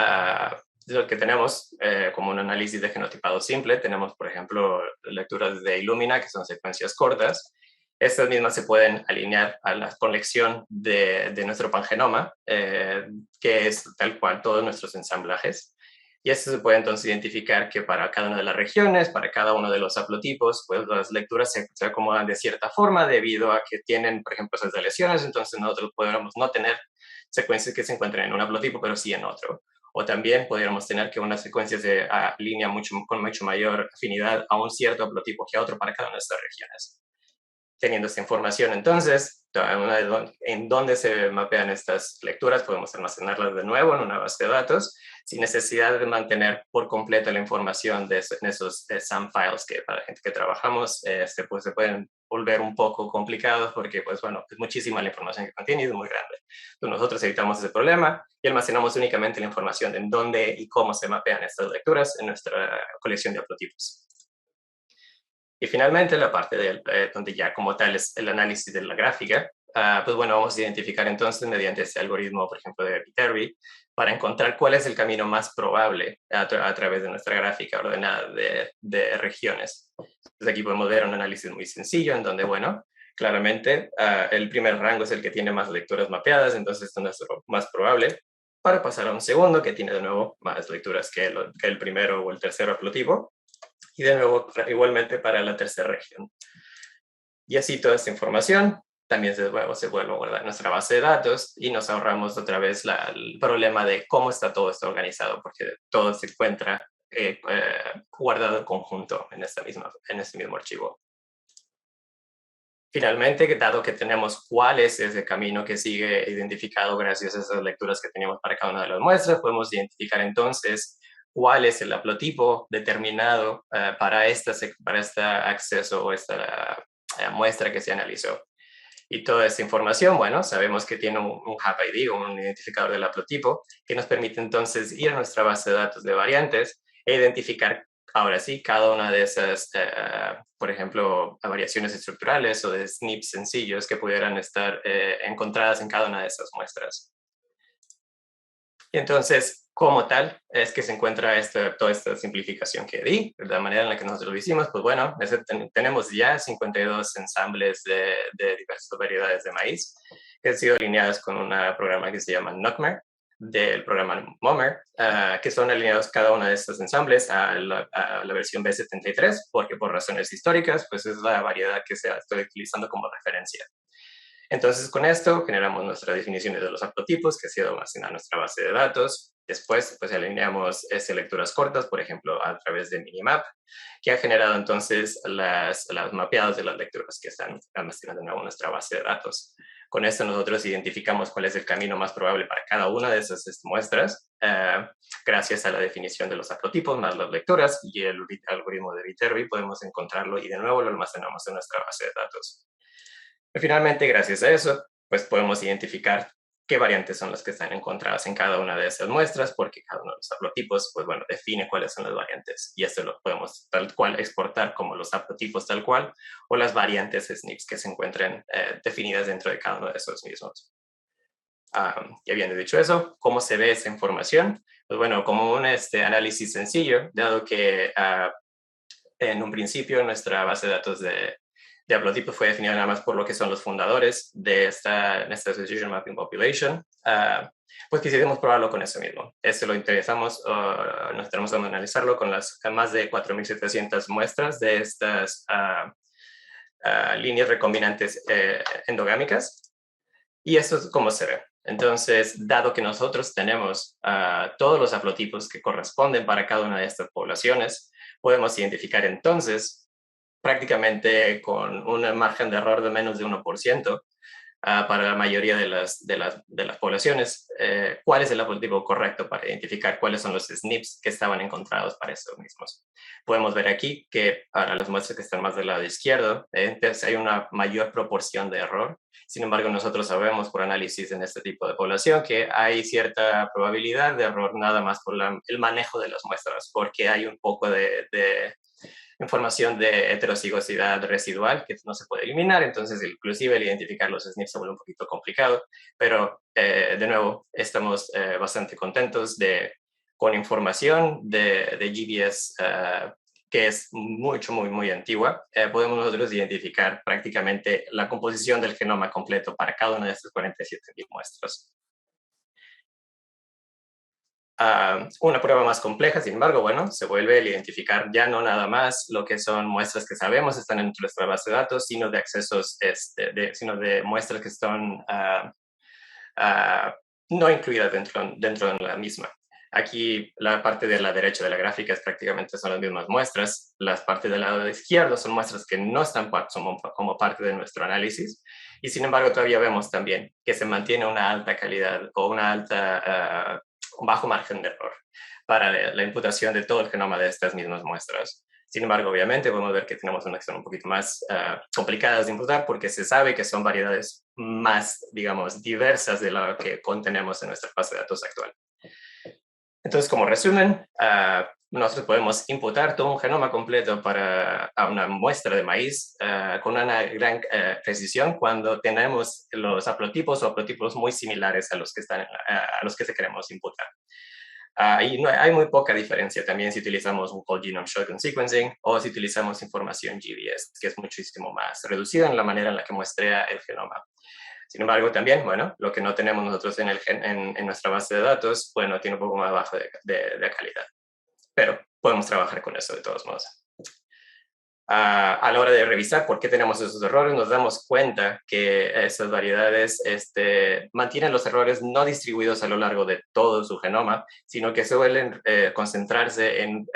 lo que tenemos como un análisis de genotipado simple, tenemos, por ejemplo, lecturas de Illumina, que son secuencias cortas. Estas mismas se pueden alinear a la colección de nuestro pangenoma, que es tal cual todos nuestros ensamblajes. Y esto se puede entonces identificar que para cada una de las regiones, para cada uno de los haplotipos, pues las lecturas se acomodan de cierta forma debido a que tienen, por ejemplo, esas deleciones. Entonces nosotros podríamos no tener secuencias que se encuentren en un haplotipo, pero sí en otro. O también podríamos tener que una secuencia se alinea con mucho mayor afinidad a un cierto haplotipo que a otro para cada una de estas regiones. Teniendo esta información, entonces, en dónde se mapean estas lecturas, podemos almacenarlas de nuevo en una base de datos, sin necesidad de mantener por completo la información en esos SAM files que para la gente que trabajamos, pues se pueden volver un poco complicados porque, pues bueno, es muchísima la información que contiene y es muy grande. Entonces nosotros evitamos ese problema y almacenamos únicamente la información de en dónde y cómo se mapean estas lecturas en nuestra colección de haplotipos. Y finalmente, la parte donde ya como tal es el análisis de la gráfica, pues bueno, vamos a identificar entonces mediante este algoritmo, por ejemplo, de Viterbi, para encontrar cuál es el camino más probable a través de nuestra gráfica ordenada de regiones. Entonces aquí podemos ver un análisis muy sencillo en donde, bueno, claramente el primer rango es el que tiene más lecturas mapeadas, entonces esto es lo más probable, para pasar a un segundo que tiene de nuevo más lecturas que el primero o el tercero haplotipo. Y de nuevo, igualmente para la tercera región. Y así toda esta información también se vuelve a guardar en nuestra base de datos y nos ahorramos otra vez el problema de cómo está todo esto organizado, porque todo se encuentra guardado en conjunto en este mismo archivo. Finalmente, dado que tenemos cuál es ese camino que sigue identificado gracias a esas lecturas que teníamos para cada una de las muestras, podemos identificar entonces cuál es el haplotipo determinado para este acceso o esta muestra que se analizó. Y toda esta información, bueno, sabemos que tiene un HapID, un identificador del haplotipo, que nos permite entonces ir a nuestra base de datos de variantes e identificar, ahora sí, cada una de esas, por ejemplo, variaciones estructurales o de SNPs sencillos que pudieran estar encontradas en cada una de esas muestras. Y entonces, como tal, es que se encuentra toda esta simplificación que di. De la manera en la que nosotros lo hicimos, pues bueno, tenemos ya 52 ensambles de diversas variedades de maíz que han sido alineadas con un programa que se llama NUCMER, del programa MOMER, que son alineados cada una de estos ensambles a la versión B73, porque por razones históricas, pues es la variedad que se estoy utilizando como referencia. Entonces, con esto generamos nuestras definiciones de los haplotipos, que ha sido almacenada en nuestra base de datos. Después, pues alineamos lecturas cortas, por ejemplo, a través de Minimap, que ha generado entonces las mapeadas de las lecturas que están almacenadas de nuevo en nuestra base de datos. Con esto nosotros identificamos cuál es el camino más probable para cada una de esas muestras, gracias a la definición de los haplotipos más las lecturas y el algoritmo de Viterbi podemos encontrarlo y de nuevo lo almacenamos en nuestra base de datos. Y finalmente, gracias a eso, pues podemos identificar qué variantes son las que están encontradas en cada una de esas muestras, porque cada uno de los haplotipos, pues bueno, define cuáles son las variantes. Y esto lo podemos tal cual exportar como los haplotipos tal cual, o las variantes SNPs que se encuentren definidas dentro de cada uno de esos mismos. Y habiendo dicho eso, ¿cómo se ve esa información? Pues bueno, como un análisis sencillo, dado que en un principio nuestra base de datos de haplotipo fue definida nada más por lo que son los fundadores de esta Association Mapping Population, pues quisimos probarlo con eso mismo. Esto lo interesamos, nos tenemos que analizarlo con las más de 4.700 muestras de estas líneas recombinantes endogámicas. Y eso es cómo se ve. Entonces, dado que nosotros tenemos todos los haplotipos que corresponden para cada una de estas poblaciones, podemos identificar entonces prácticamente con un margen de error de menos de 1% para la mayoría de las poblaciones, cuál es el haplotipo correcto para identificar cuáles son los SNPs que estaban encontrados para estos mismos. Podemos ver aquí que para las muestras que están más del lado izquierdo, hay una mayor proporción de error. Sin embargo, nosotros sabemos por análisis en este tipo de población que hay cierta probabilidad de error nada más por el manejo de las muestras, porque hay un poco de información de heterocigosidad residual que no se puede eliminar, entonces inclusive el identificar los SNPs se vuelve un poquito complicado, pero de nuevo estamos bastante contentos con información de GBS que es muy antigua, podemos nosotros identificar prácticamente la composición del genoma completo para cada una de estas 47.000 muestras. Una prueba más compleja, sin embargo, bueno, se vuelve el identificar ya no nada más lo que son muestras que sabemos están en nuestra base de datos, sino de accesos, sino de muestras que están no incluidas dentro de la misma. Aquí la parte de la derecha de la gráfica prácticamente son las mismas muestras, las partes del lado izquierdo son muestras que no están como parte de nuestro análisis, y sin embargo todavía vemos también que se mantiene una alta calidad o un bajo margen de error para la imputación de todo el genoma de estas mismas muestras. Sin embargo, obviamente, podemos ver que tenemos unas que son un poquito más complicadas de imputar porque se sabe que son variedades más, digamos, diversas de lo que contenemos en nuestra base de datos actual. Entonces, como resumen, nosotros podemos imputar todo un genoma completo a una muestra de maíz con una gran precisión cuando tenemos los haplotipos o haplotipos muy similares a los que se queremos imputar. Y hay muy poca diferencia también si utilizamos un whole genome shotgun sequencing o si utilizamos información GBS, que es muchísimo más reducida en la manera en la que muestrea el genoma. Sin embargo, también, bueno, lo que no tenemos nosotros en nuestra base de datos, bueno, tiene un poco más bajo de calidad. Pero podemos trabajar con eso de todos modos. A la hora de revisar por qué tenemos esos errores, nos damos cuenta que esas variedades mantienen los errores no distribuidos a lo largo de todo su genoma, sino que suelen concentrarse en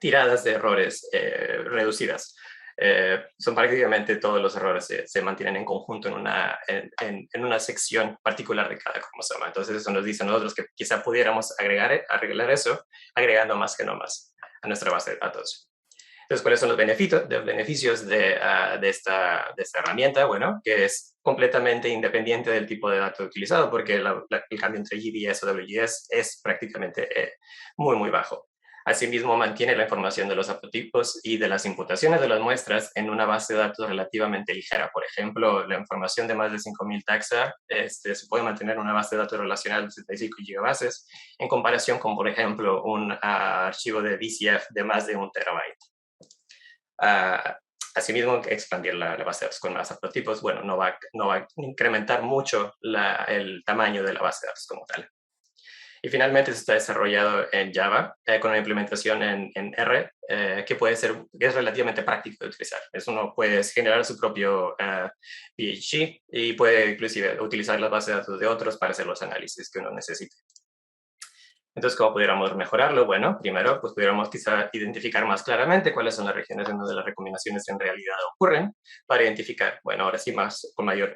tiradas de errores reducidas. son prácticamente todos los errores se mantienen en conjunto en una sección particular de cada cromosoma. Entonces eso nos dice a nosotros que quizá pudiéramos arreglar eso agregando más genomas a nuestra base de datos. Entonces, ¿cuáles son los beneficios de esta herramienta? Bueno, que es completamente independiente del tipo de dato utilizado, porque el cambio entre GBS o WGS es prácticamente muy, muy bajo. Asimismo, mantiene la información de los haplotipos y de las imputaciones de las muestras en una base de datos relativamente ligera. Por ejemplo, la información de más de 5.000 taxa se puede mantener en una base de datos relacional de 65 gigabases en comparación con, por ejemplo, un archivo de DCF de más de 1 terabyte. Asimismo, expandir la base de datos con más haplotipos, bueno, no va a incrementar mucho el tamaño de la base de datos como tal. Y finalmente se está desarrollado en Java con una implementación en R que es relativamente práctico de utilizar. Uno puede generar su propio PhD y puede inclusive utilizar las bases de datos de otros para hacer los análisis que uno necesite. Entonces, ¿cómo pudiéramos mejorarlo? Bueno, primero, pues pudiéramos quizá identificar más claramente cuáles son las regiones en donde las recombinaciones en realidad ocurren, para identificar, bueno, ahora sí con mayor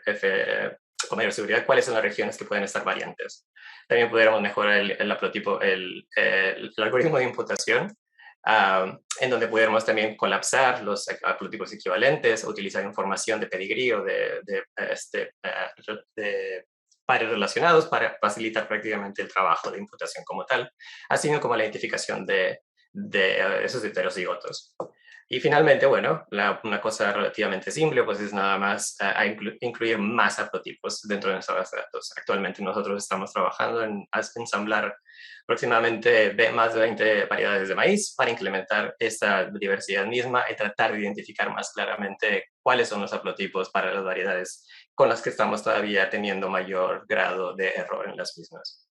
seguridad, cuáles son las regiones que pueden estar variantes. También pudiéramos mejorar el haplotipo, el algoritmo de imputación, en donde pudiéramos también colapsar los haplotipos equivalentes, utilizar información de pedigrí o de pares relacionados para facilitar prácticamente el trabajo de imputación como tal, así como la identificación de esos heterocigotos. Y finalmente, bueno, una cosa relativamente simple, pues es nada más incluir más haplotipos dentro de nuestra base de datos. Actualmente nosotros estamos trabajando en ensamblar aproximadamente más de 20 variedades de maíz para implementar esta diversidad misma y tratar de identificar más claramente cuáles son los haplotipos para las variedades con las que estamos todavía teniendo mayor grado de error en las mismas.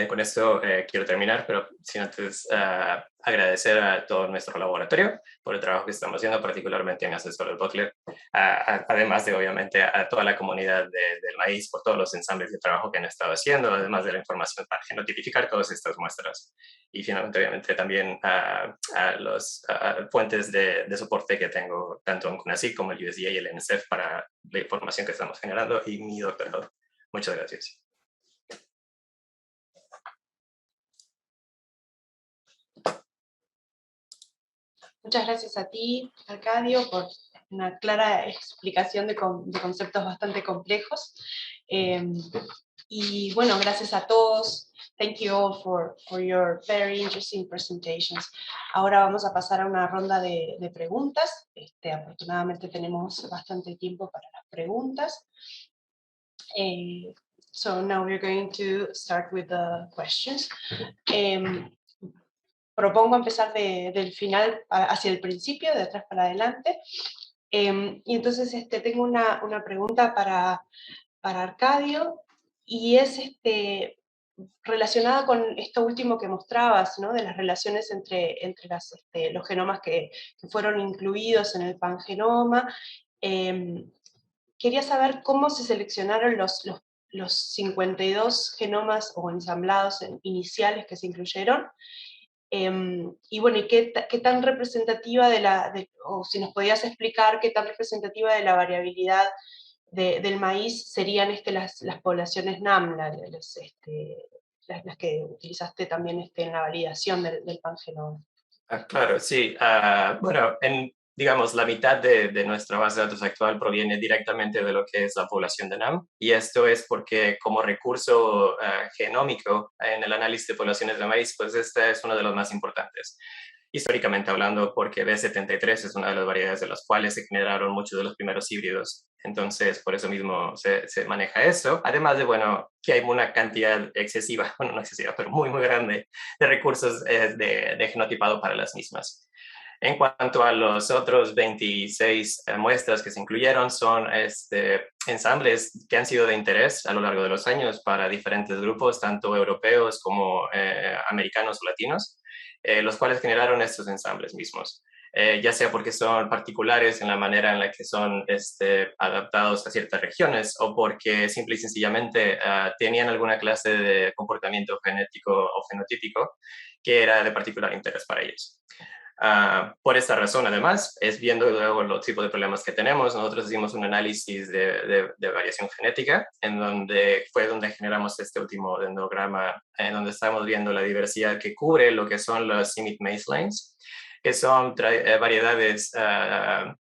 Con esto quiero terminar, pero sin antes agradecer a todo nuestro laboratorio por el trabajo que estamos haciendo, particularmente en Asesores Butler, además de, obviamente, a toda la comunidad del maíz por todos los ensambles de trabajo que han estado haciendo, además de la información para genotipificar todas estas muestras. Y finalmente, obviamente, también a las fuentes de soporte que tengo, tanto en CONACYT como el USDA y el NSF, para la información que estamos generando y mi doctorado. Muchas gracias. Muchas gracias a ti, Arcadio, por una clara explicación de conceptos bastante complejos. Y bueno, gracias a todos. Thank you all for your very interesting presentations. Ahora vamos a pasar a una ronda de preguntas. Afortunadamente tenemos bastante tiempo para las preguntas. So now we're going to start with the questions. Propongo empezar del final hacia el principio, de atrás para adelante. Y entonces tengo una pregunta para Arcadio, y es relacionada con esto último que mostrabas, ¿no? De las relaciones entre los genomas que fueron incluidos en el pangenoma. Quería saber cómo se seleccionaron los 52 genomas o ensamblados iniciales que se incluyeron. Y bueno, ¿y qué tan representativa o si nos podías explicar qué tan representativa de la variabilidad del maíz serían las poblaciones NAM, las que utilizaste también en la validación del pangenoma? Claro, sí. Bueno, digamos, la mitad de nuestra base de datos actual proviene directamente de lo que es la población de NAM, y esto es porque como recurso genómico en el análisis de poblaciones de maíz, pues este es uno de los más importantes, históricamente hablando, porque B73 es una de las variedades de las cuales se generaron muchos de los primeros híbridos. Entonces, por eso mismo se maneja eso. Además de, bueno, que hay una cantidad excesiva, bueno, no excesiva, pero muy, muy grande de recursos de genotipado para las mismas. En cuanto a los otros 26 muestras que se incluyeron, son ensambles que han sido de interés a lo largo de los años para diferentes grupos, tanto europeos como americanos o latinos, los cuales generaron estos ensambles mismos. Ya sea porque son particulares en la manera en la que son adaptados a ciertas regiones, o porque simple y sencillamente tenían alguna clase de comportamiento genético o fenotípico que era de particular interés para ellos. Por esta razón, además, es viendo luego los tipos de problemas que tenemos. Nosotros hicimos un análisis de variación genética, donde generamos este último dendrograma, en donde estamos viendo la diversidad que cubre lo que son los CIMMYT maize lines, que son variedades no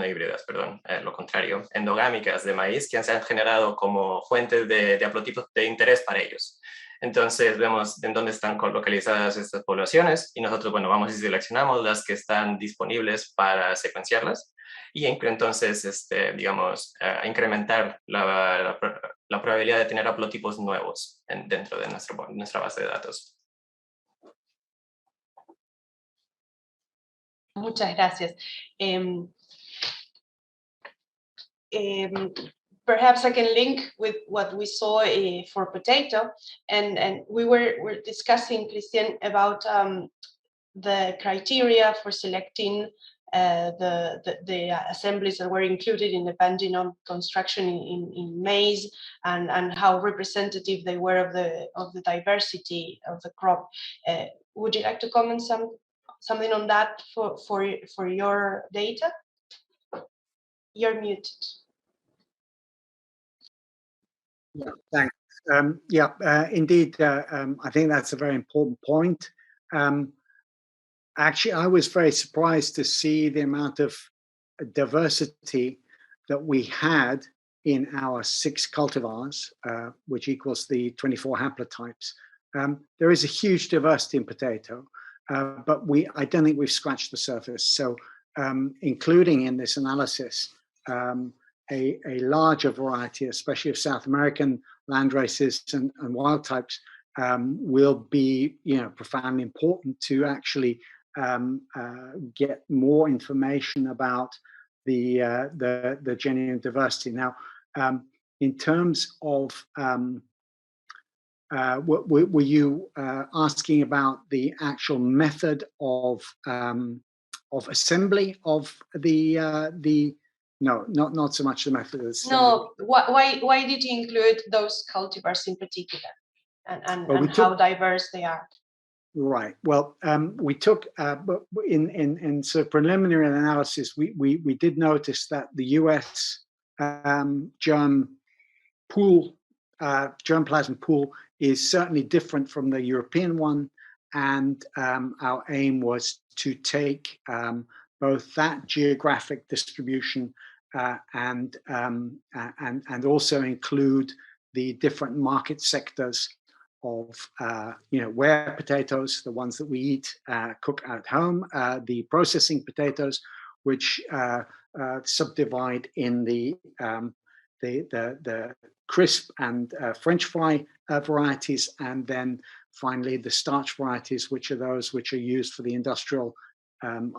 híbridas, perdón, lo contrario, endogámicas de maíz, que se han generado como fuentes de haplotipos de interés para ellos. Entonces vemos en dónde están localizadas estas poblaciones y nosotros, bueno, vamos y seleccionamos las que están disponibles para secuenciarlas y entonces, digamos, incrementar la probabilidad de tener haplotipos nuevos dentro de nuestra base de datos. Muchas gracias. Perhaps I can link with what we saw for potato, and we were discussing, Christian, about the criteria for selecting the assemblies that were included in the pangenome construction in maize, and how representative they were of the diversity of the crop. Would you like to comment something on that for your data? You're muted. Yeah, thanks. Indeed, I think that's a very important point. Actually, I was very surprised to see the amount of diversity that we had in our 6 cultivars, which equals the 24 haplotypes. There is a huge diversity in potato, but I don't think we've scratched the surface. So including in this analysis, a larger variety, especially of South American land races and wild types, will be, profoundly important to actually get more information about the genuine diversity. Now, in terms of, were you asking about the actual method of assembly of the No, not so much the methods. No, why did you include those cultivars in particular, and how diverse they are? Right. Well, we took in sort of preliminary analysis, we did notice that the US germplasm pool is certainly different from the European one, and our aim was to take both that geographic distribution and also include the different market sectors of where potatoes, the ones that we eat, cook at home, the processing potatoes, which subdivide in the crisp and French fry varieties, and then finally the starch varieties, which are those which are used for the industrial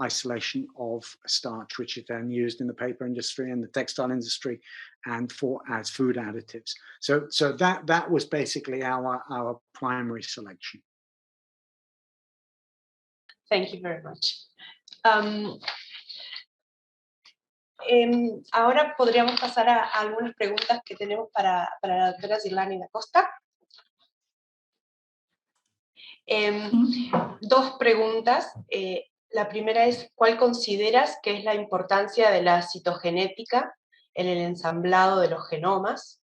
isolation of starch, which is then used in the paper industry and the textile industry, and as food additives. So that was basically our primary selection. Thank you very much. Ahora podríamos pasar a algunas preguntas que tenemos para la doctora Zirlani da Costa. Dos preguntas. La primera es, ¿cuál consideras que es la importancia de la citogenética en el ensamblado de los genomas?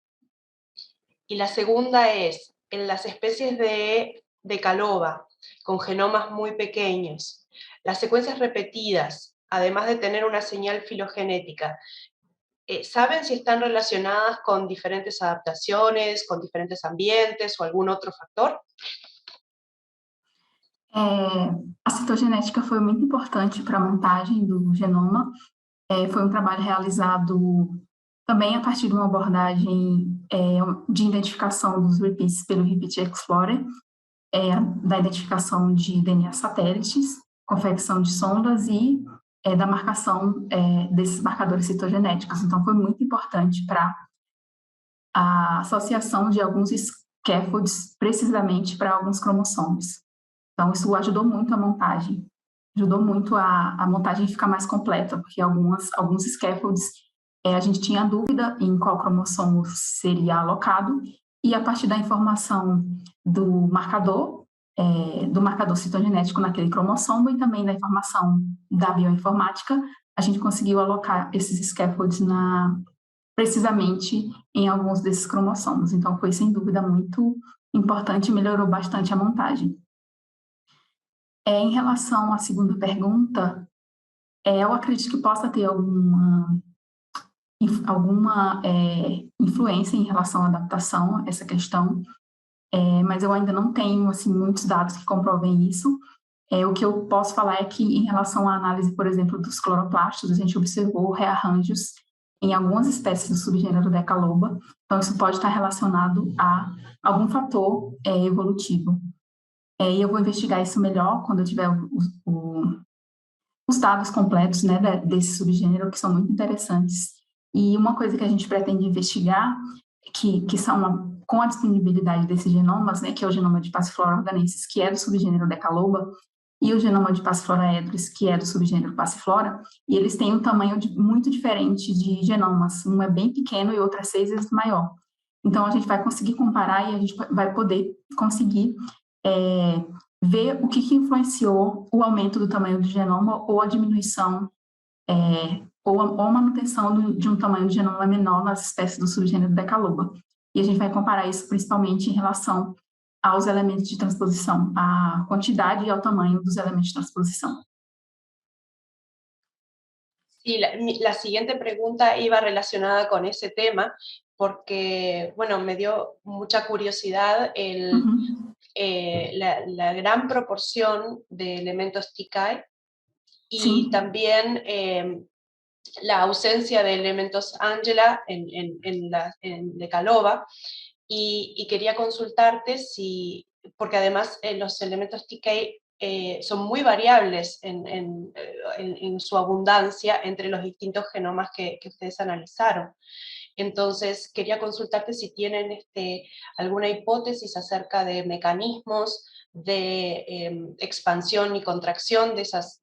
Y la segunda es, en las especies de Caloba, con genomas muy pequeños, las secuencias repetidas, además de tener una señal filogenética, ¿saben si están relacionadas con diferentes adaptaciones, con diferentes ambientes o algún otro factor? A citogenética foi muito importante para a montagem do genoma. Foi um trabalho realizado também a partir de uma abordagem de identificação dos repeats pelo Repeat Explorer, da identificação de DNA satélites, confecção de sondas e da marcação desses marcadores citogenéticos. Então, foi muito importante para a associação de alguns scaffolds precisamente para alguns cromossomos. Então, isso ajudou muito a montagem, ajudou muito a montagem ficar mais completa, porque alguns scaffolds a gente tinha dúvida em qual cromossomo seria alocado, e a partir da informação do marcador, do marcador citogenético naquele cromossomo e também da informação da bioinformática, a gente conseguiu alocar esses scaffolds precisamente em alguns desses cromossomos. Então, foi, sem dúvida, muito importante e melhorou bastante a montagem. Em relação à segunda pergunta, eu acredito que possa ter alguma influência em relação à adaptação, essa questão, mas eu ainda não tenho assim, muitos dados que comprovem isso. O que eu posso falar é que, em relação à análise, por exemplo, dos cloroplastos, a gente observou rearranjos em algumas espécies do subgênero Decaloba, então isso pode estar relacionado a algum fator evolutivo. E eu vou investigar isso melhor quando eu tiver os dados completos, né, desse subgênero, que são muito interessantes. E uma coisa que a gente pretende investigar, que são com a disponibilidade desses genomas, né, que é o genoma de Passiflora organensis, que é do subgênero Decaloba, e o genoma de Passiflora edris, que é do subgênero Passiflora, e eles têm um tamanho muito diferente de genomas. Um é bem pequeno e o outro é 6 vezes maior. Então, a gente vai conseguir comparar e a gente vai poder conseguir ver o que influenciou o aumento do tamanho do genoma ou a diminuição ou a manutenção de um tamanho de genoma menor nas espécies do subgênero Decaloba. E a gente vai comparar isso principalmente em relação aos elementos de transposição, à quantidade e ao tamanho dos elementos de transposição. Y la siguiente pregunta iba relacionada con ese tema, porque, bueno, me dio mucha curiosidad la gran proporción de elementos TCAE y Sí. también la ausencia de elementos Angela en Decaloba, y quería consultarte si, porque además los elementos TK son muy variables en su abundancia entre los distintos genomas que ustedes analizaron. Entonces, quería consultarte si tienen alguna hipótesis acerca de mecanismos de expansión y contracción de esas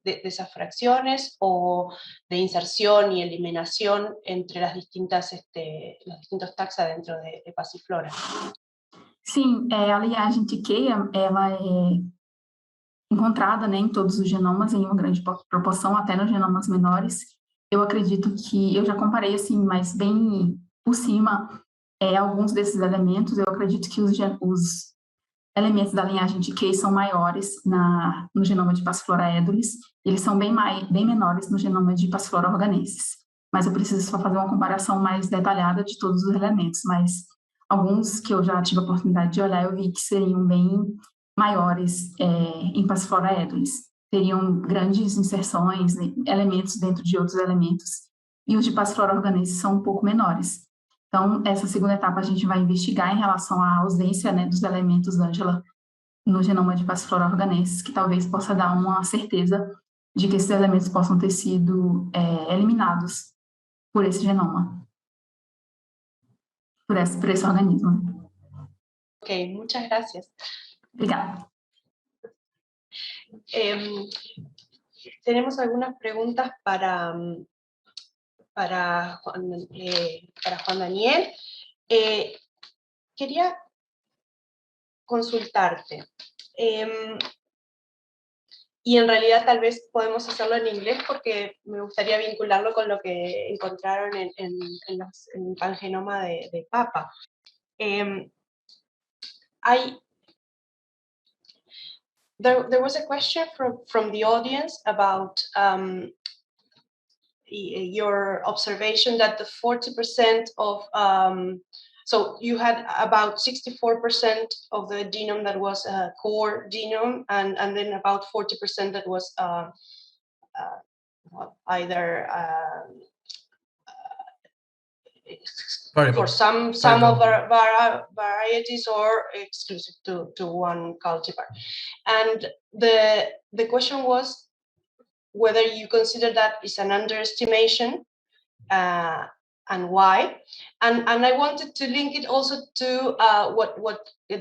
fracciones, o de inserción y eliminación entre los distintos taxa dentro de Passiflora. Sim, a linhagem TK, ela é encontrada, né, em todos os genomas, em uma grande proporção, até nos genomas menores. Eu acredito que, eu já comparei assim, mas bem por cima, alguns desses elementos, eu acredito que os elementos da linhagem TK são maiores no genoma de Passiflora edulis, eles são bem menores no genoma de Passiflora organensis. Mas eu preciso só fazer uma comparação mais detalhada de todos os elementos, mas alguns que eu já tive a oportunidade de olhar, eu vi que seriam bem maiores em Passiflora edulis. Teriam grandes inserções, elementos dentro de outros elementos, e os de Passiflora organensis são um pouco menores. Então, essa segunda etapa a gente vai investigar em relação à ausência, né, dos elementos Angela no genoma de Passiflora organensis, que talvez possa dar uma certeza de que esses elementos possam ter sido eliminados por esse genoma, por esse organismo. Ok, muchas gracias. Obrigada. Tenemos algunas preguntas para Juan Daniel. Quería consultarte, y en realidad tal vez podemos hacerlo en inglés porque me gustaría vincularlo con lo que encontraron en el pangenoma de papa. There was a question from the audience about your observation that the 40% of, so you had about 64% of the genome that was a core genome, and then about 40% that was either for some of varieties or exclusive to one cultivar. And the question was whether you consider that is an underestimation, and why. And I wanted to link it also to what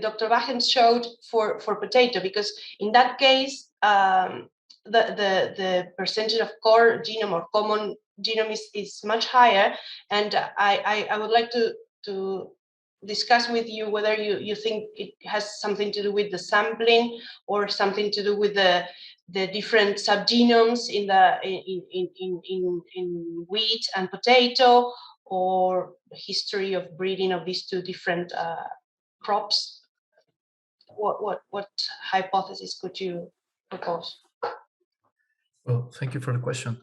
Dr. Wagen showed for potato, because in that case, the percentage of core genome or common genome is much higher, and I would like to discuss with you whether you think it has something to do with the sampling or something to do with the different subgenomes in wheat and potato, or the history of breeding of these two different crops. What hypothesis could you propose? Well, thank you for the question.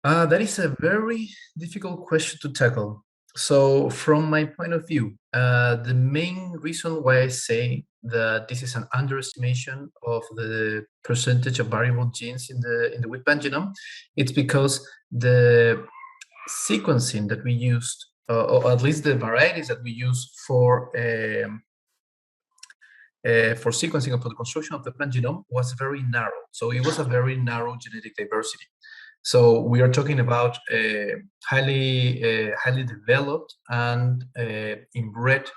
That is a very difficult question to tackle. So from my point of view, the main reason why I say that this is an underestimation of the percentage of variable genes in the wheat plant genome, it's because the sequencing that we used, or at least the varieties that we use for sequencing and for the construction of the plant genome was very narrow. So it was a very narrow genetic diversity. So we are talking about highly developed and inbred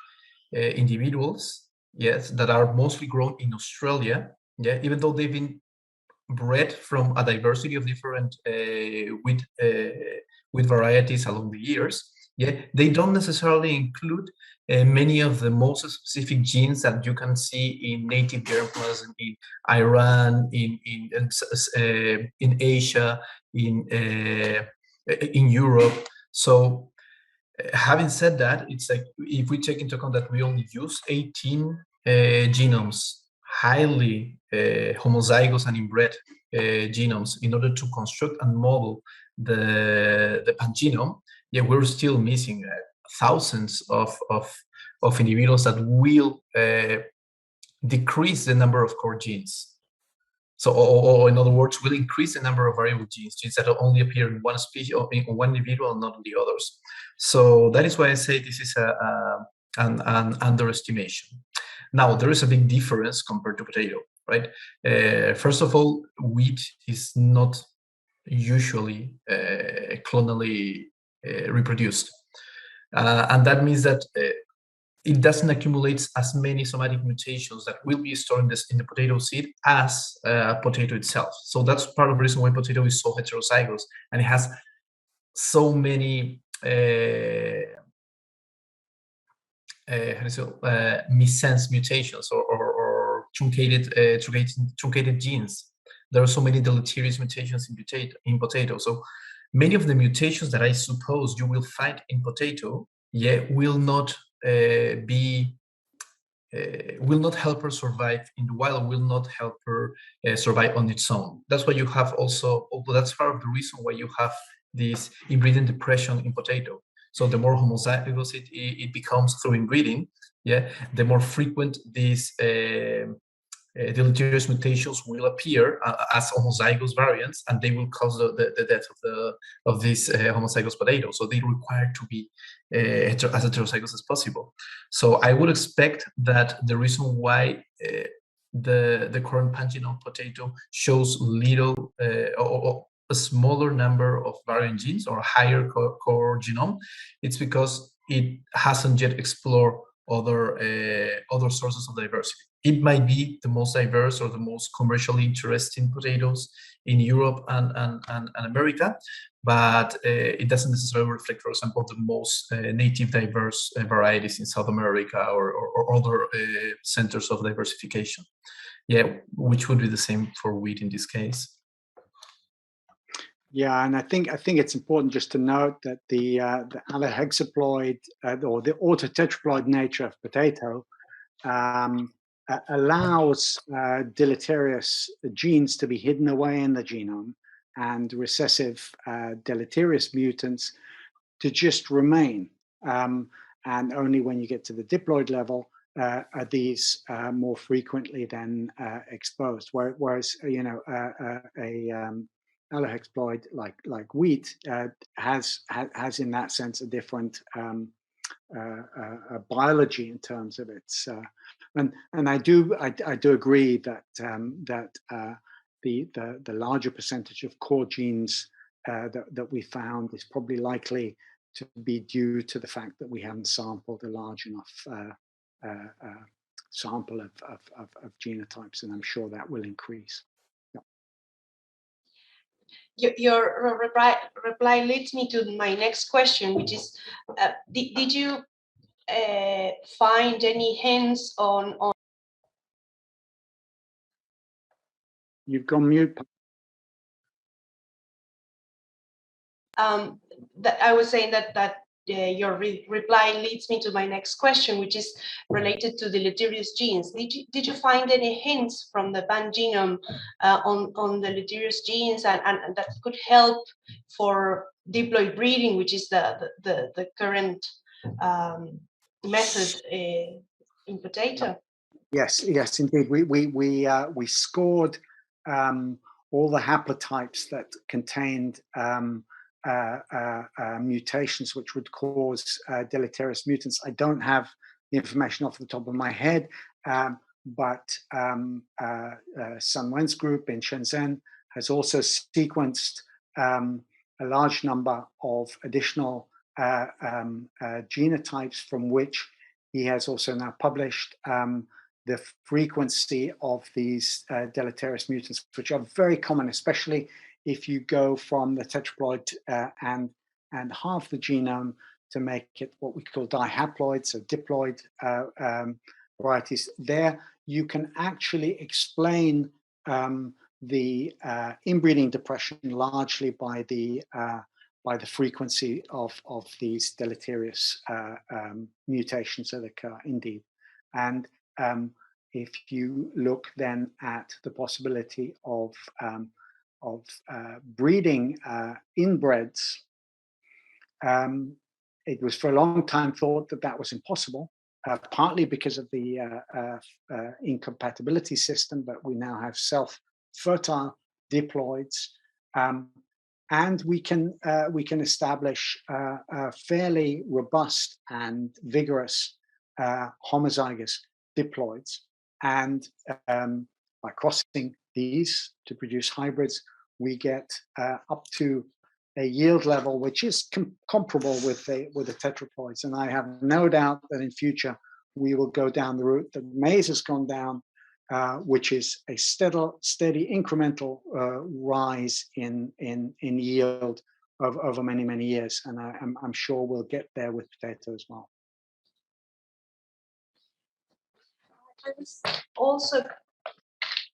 individuals, yes, that are mostly grown in Australia. Yeah, even though they've been bred from a diversity of different wheat varieties along the years. Yeah, they don't necessarily include many of the most specific genes that you can see in native germplasm in Iran, in Asia, in Europe. So having said that, it's like if we take into account that we only use 18 genomes, highly homozygous and inbred genomes, in order to construct and model the pangenome, yeah, we're still missing thousands of individuals that will decrease the number of core genes. So, or in other words, will increase the number of variable genes that only appear in one species or in one individual, not in the others. So that is why I say this is an underestimation. Now, there is a big difference compared to potato, right? First of all, wheat is not usually clonally reproduced. And that means that it doesn't accumulate as many somatic mutations that will be stored in the potato seed as potato itself. So that's part of the reason why potato is so heterozygous, and it has so many missense mutations or truncated genes. There are so many deleterious mutations in potato. So many of the mutations that I suppose you will find in potato, yeah, will not help her survive in the wild, will not help her survive on its own. That's why you have also that's part of the reason why you have this inbreeding depression in potato. So the more homozygous it becomes through inbreeding, yeah, the more frequent these deleterious mutations will appear as homozygous variants, and they will cause the death of this homozygous potato. So they require to be as heterozygous as possible. So I would expect that the reason why the current pangenome potato shows little or a smaller number of variant genes or higher core genome, it's because it hasn't yet explored other sources of diversity. It might be the most diverse or the most commercially interesting potatoes in Europe and America, but it doesn't necessarily reflect, for example, the most native diverse varieties in South America or other centers of diversification. Yeah, which would be the same for wheat in this case. Yeah, and I think it's important just to note that the allohexaploid or the autotetraploid nature of potato allows deleterious genes to be hidden away in the genome, and recessive deleterious mutants to just remain. And only when you get to the diploid level are these more frequently then exposed. Whereas allohexaploid like wheat has in that sense a different biology in terms of its and I do agree that the larger percentage of core genes that we found is probably likely to be due to the fact that we haven't sampled a large enough sample of genotypes, and I'm sure that will increase. Your reply leads me to my next question, which is, did you find any hints on You've gone mute. that I was saying that your reply leads me to my next question, which is related to deleterious genes. Did you find any hints from the pangenome on deleterious genes and that could help for diploid breeding, which is the current method in potato? Yes, yes, indeed. We scored all the haplotypes that contained mutations which would cause deleterious mutants. I don't have the information off the top of my head, but Sun Wen's group in Shenzhen has also sequenced a large number of additional genotypes from which he has also now published the frequency of these deleterious mutants, which are very common, especially if you go from the tetraploid and half the genome to make it what we call dihaploid, so diploid varieties. There you can actually explain the inbreeding depression largely by the frequency of these deleterious mutations that occur indeed. And if you look then at the possibility of breeding inbreds, it was for a long time thought that that was impossible, partly because of the incompatibility system, but we now have self-fertile diploids, and we can establish fairly robust and vigorous homozygous diploids, and by crossing these to produce hybrids, we get up to a yield level which is comparable with the tetraploids. And I have no doubt that in future we will go down the route that maize has gone down, which is a steady incremental rise in yield over many years. And I'm sure we'll get there with potato as well. I was also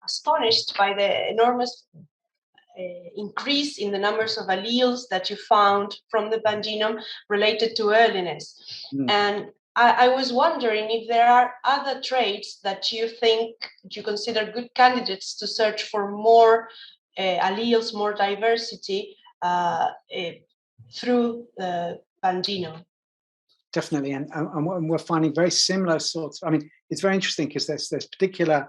astonished by the enormous increase in the numbers of alleles that you found from the pangenome related to earliness. And I was wondering if there are other traits that you think you consider good candidates to search for more alleles, more diversity through the pangenome. Definitely, and we're finding very similar sorts. I mean, it's very interesting because there's particular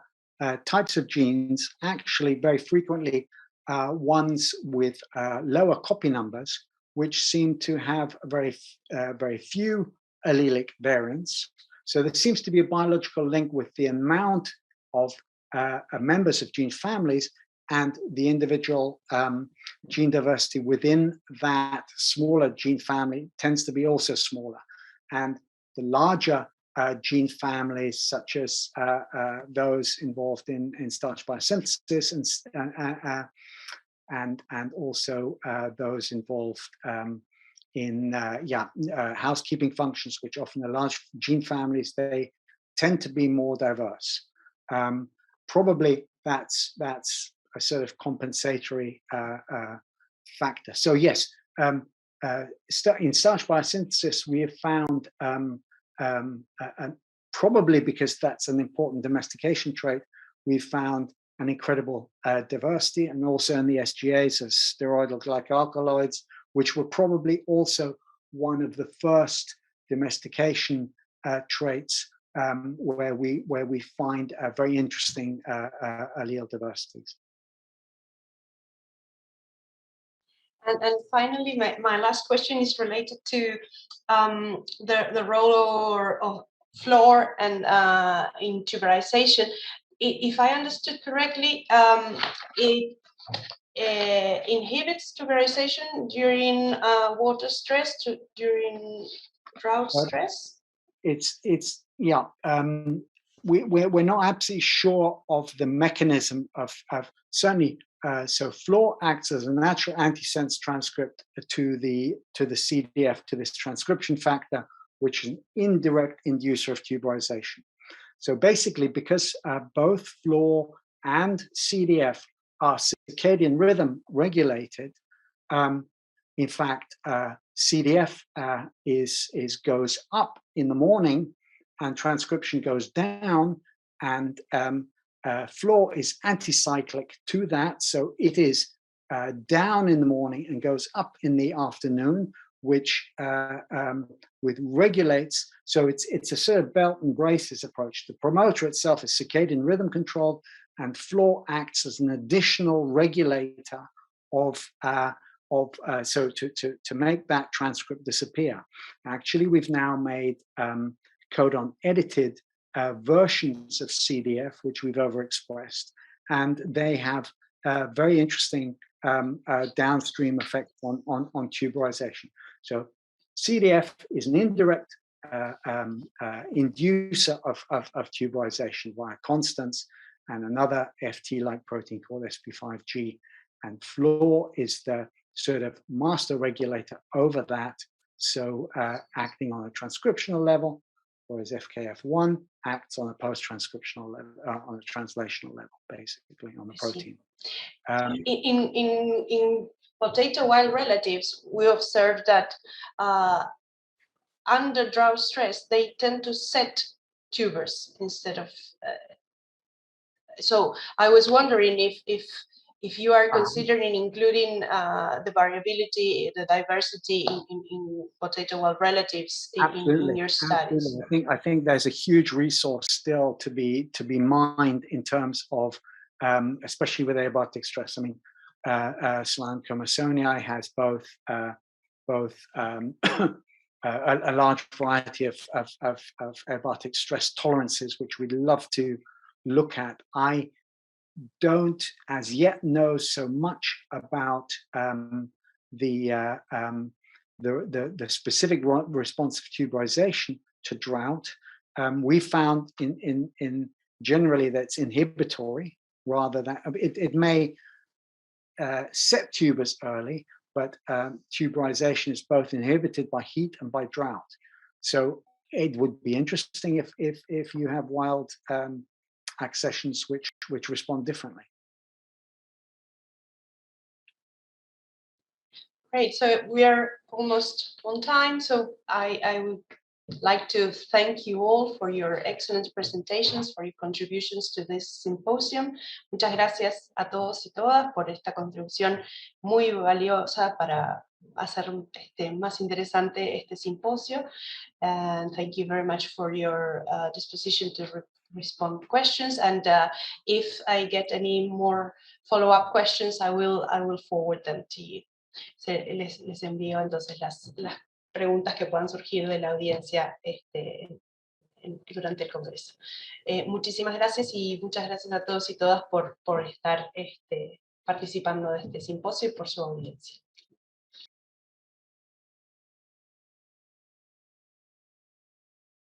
types of genes, actually very frequently ones with lower copy numbers, which seem to have very few allelic variants. So there seems to be a biological link with the amount of members of gene families and the individual gene diversity within that smaller gene family tends to be also smaller. And the larger gene families, such as those involved in starch biosynthesis and also those involved in housekeeping functions, which often are large gene families, they tend to be more diverse. Probably that's a sort of compensatory factor. So yes. In starch biosynthesis, we have found, probably because that's an important domestication trait, we've found an incredible diversity, and also in the SGAs as steroidal glycoalkaloids, which were probably also one of the first domestication traits where we find very interesting allele diversities. And finally, my last question is related to the role of FLOR and in tuberization. If I understood correctly, it inhibits tuberization during water stress, during drought stress? We're not absolutely sure of the mechanism of certainly. So FLOR acts as a natural antisense transcript to the CDF, to this transcription factor, which is an indirect inducer of tuberization. So basically, because both FLOR and CDF are circadian rhythm regulated, in fact, CDF goes up in the morning and transcription goes down, and FLOR is anticyclic to that, so it is down in the morning and goes up in the afternoon, which regulates. So it's a sort of belt and braces approach. The promoter itself is circadian rhythm controlled, and FLOR acts as an additional regulator so to make that transcript disappear. Actually, we've now made codon edited versions of CDF, which we've overexpressed, and they have very interesting downstream effect on tuberization. So CDF is an indirect inducer of tuberization via constants and another FT-like protein called SP5G, and FLOR is the sort of master regulator over that, so acting on a transcriptional level, whereas FKF1 acts on a post-transcriptional level, on a translational level, basically on the protein. In potato wild relatives, we observed that under drought stress, they tend to set tubers instead of. So I was wondering if you are considering including the variability, the diversity in potato wild relatives in your studies. Absolutely. I think there's a huge resource still to be mined in terms of, especially with abiotic stress. I mean, Solanum commersonii has both a large variety of abiotic stress tolerances, which we'd love to look at. I don't as yet know so much about the specific response of tuberization to drought. We found in generally that's inhibitory rather than it may set tubers early, but tuberization is both inhibited by heat and by drought. So it would be interesting if you have wild accessions which respond differently. Great, so we are almost on time, so I would like to thank you all for your excellent presentations, for your contributions to this symposium. Muchas gracias a todos y todas por esta contribución muy valiosa para hacer más interesante este simposio. And thank you very much for your disposition to respond to questions. And if I get any more follow-up questions, I will forward them to you. Les envío entonces las preguntas que puedan surgir de la audiencia durante el congreso. Muchísimas gracias y muchas gracias a todos y todas por estar participando de este simposio y por su audiencia.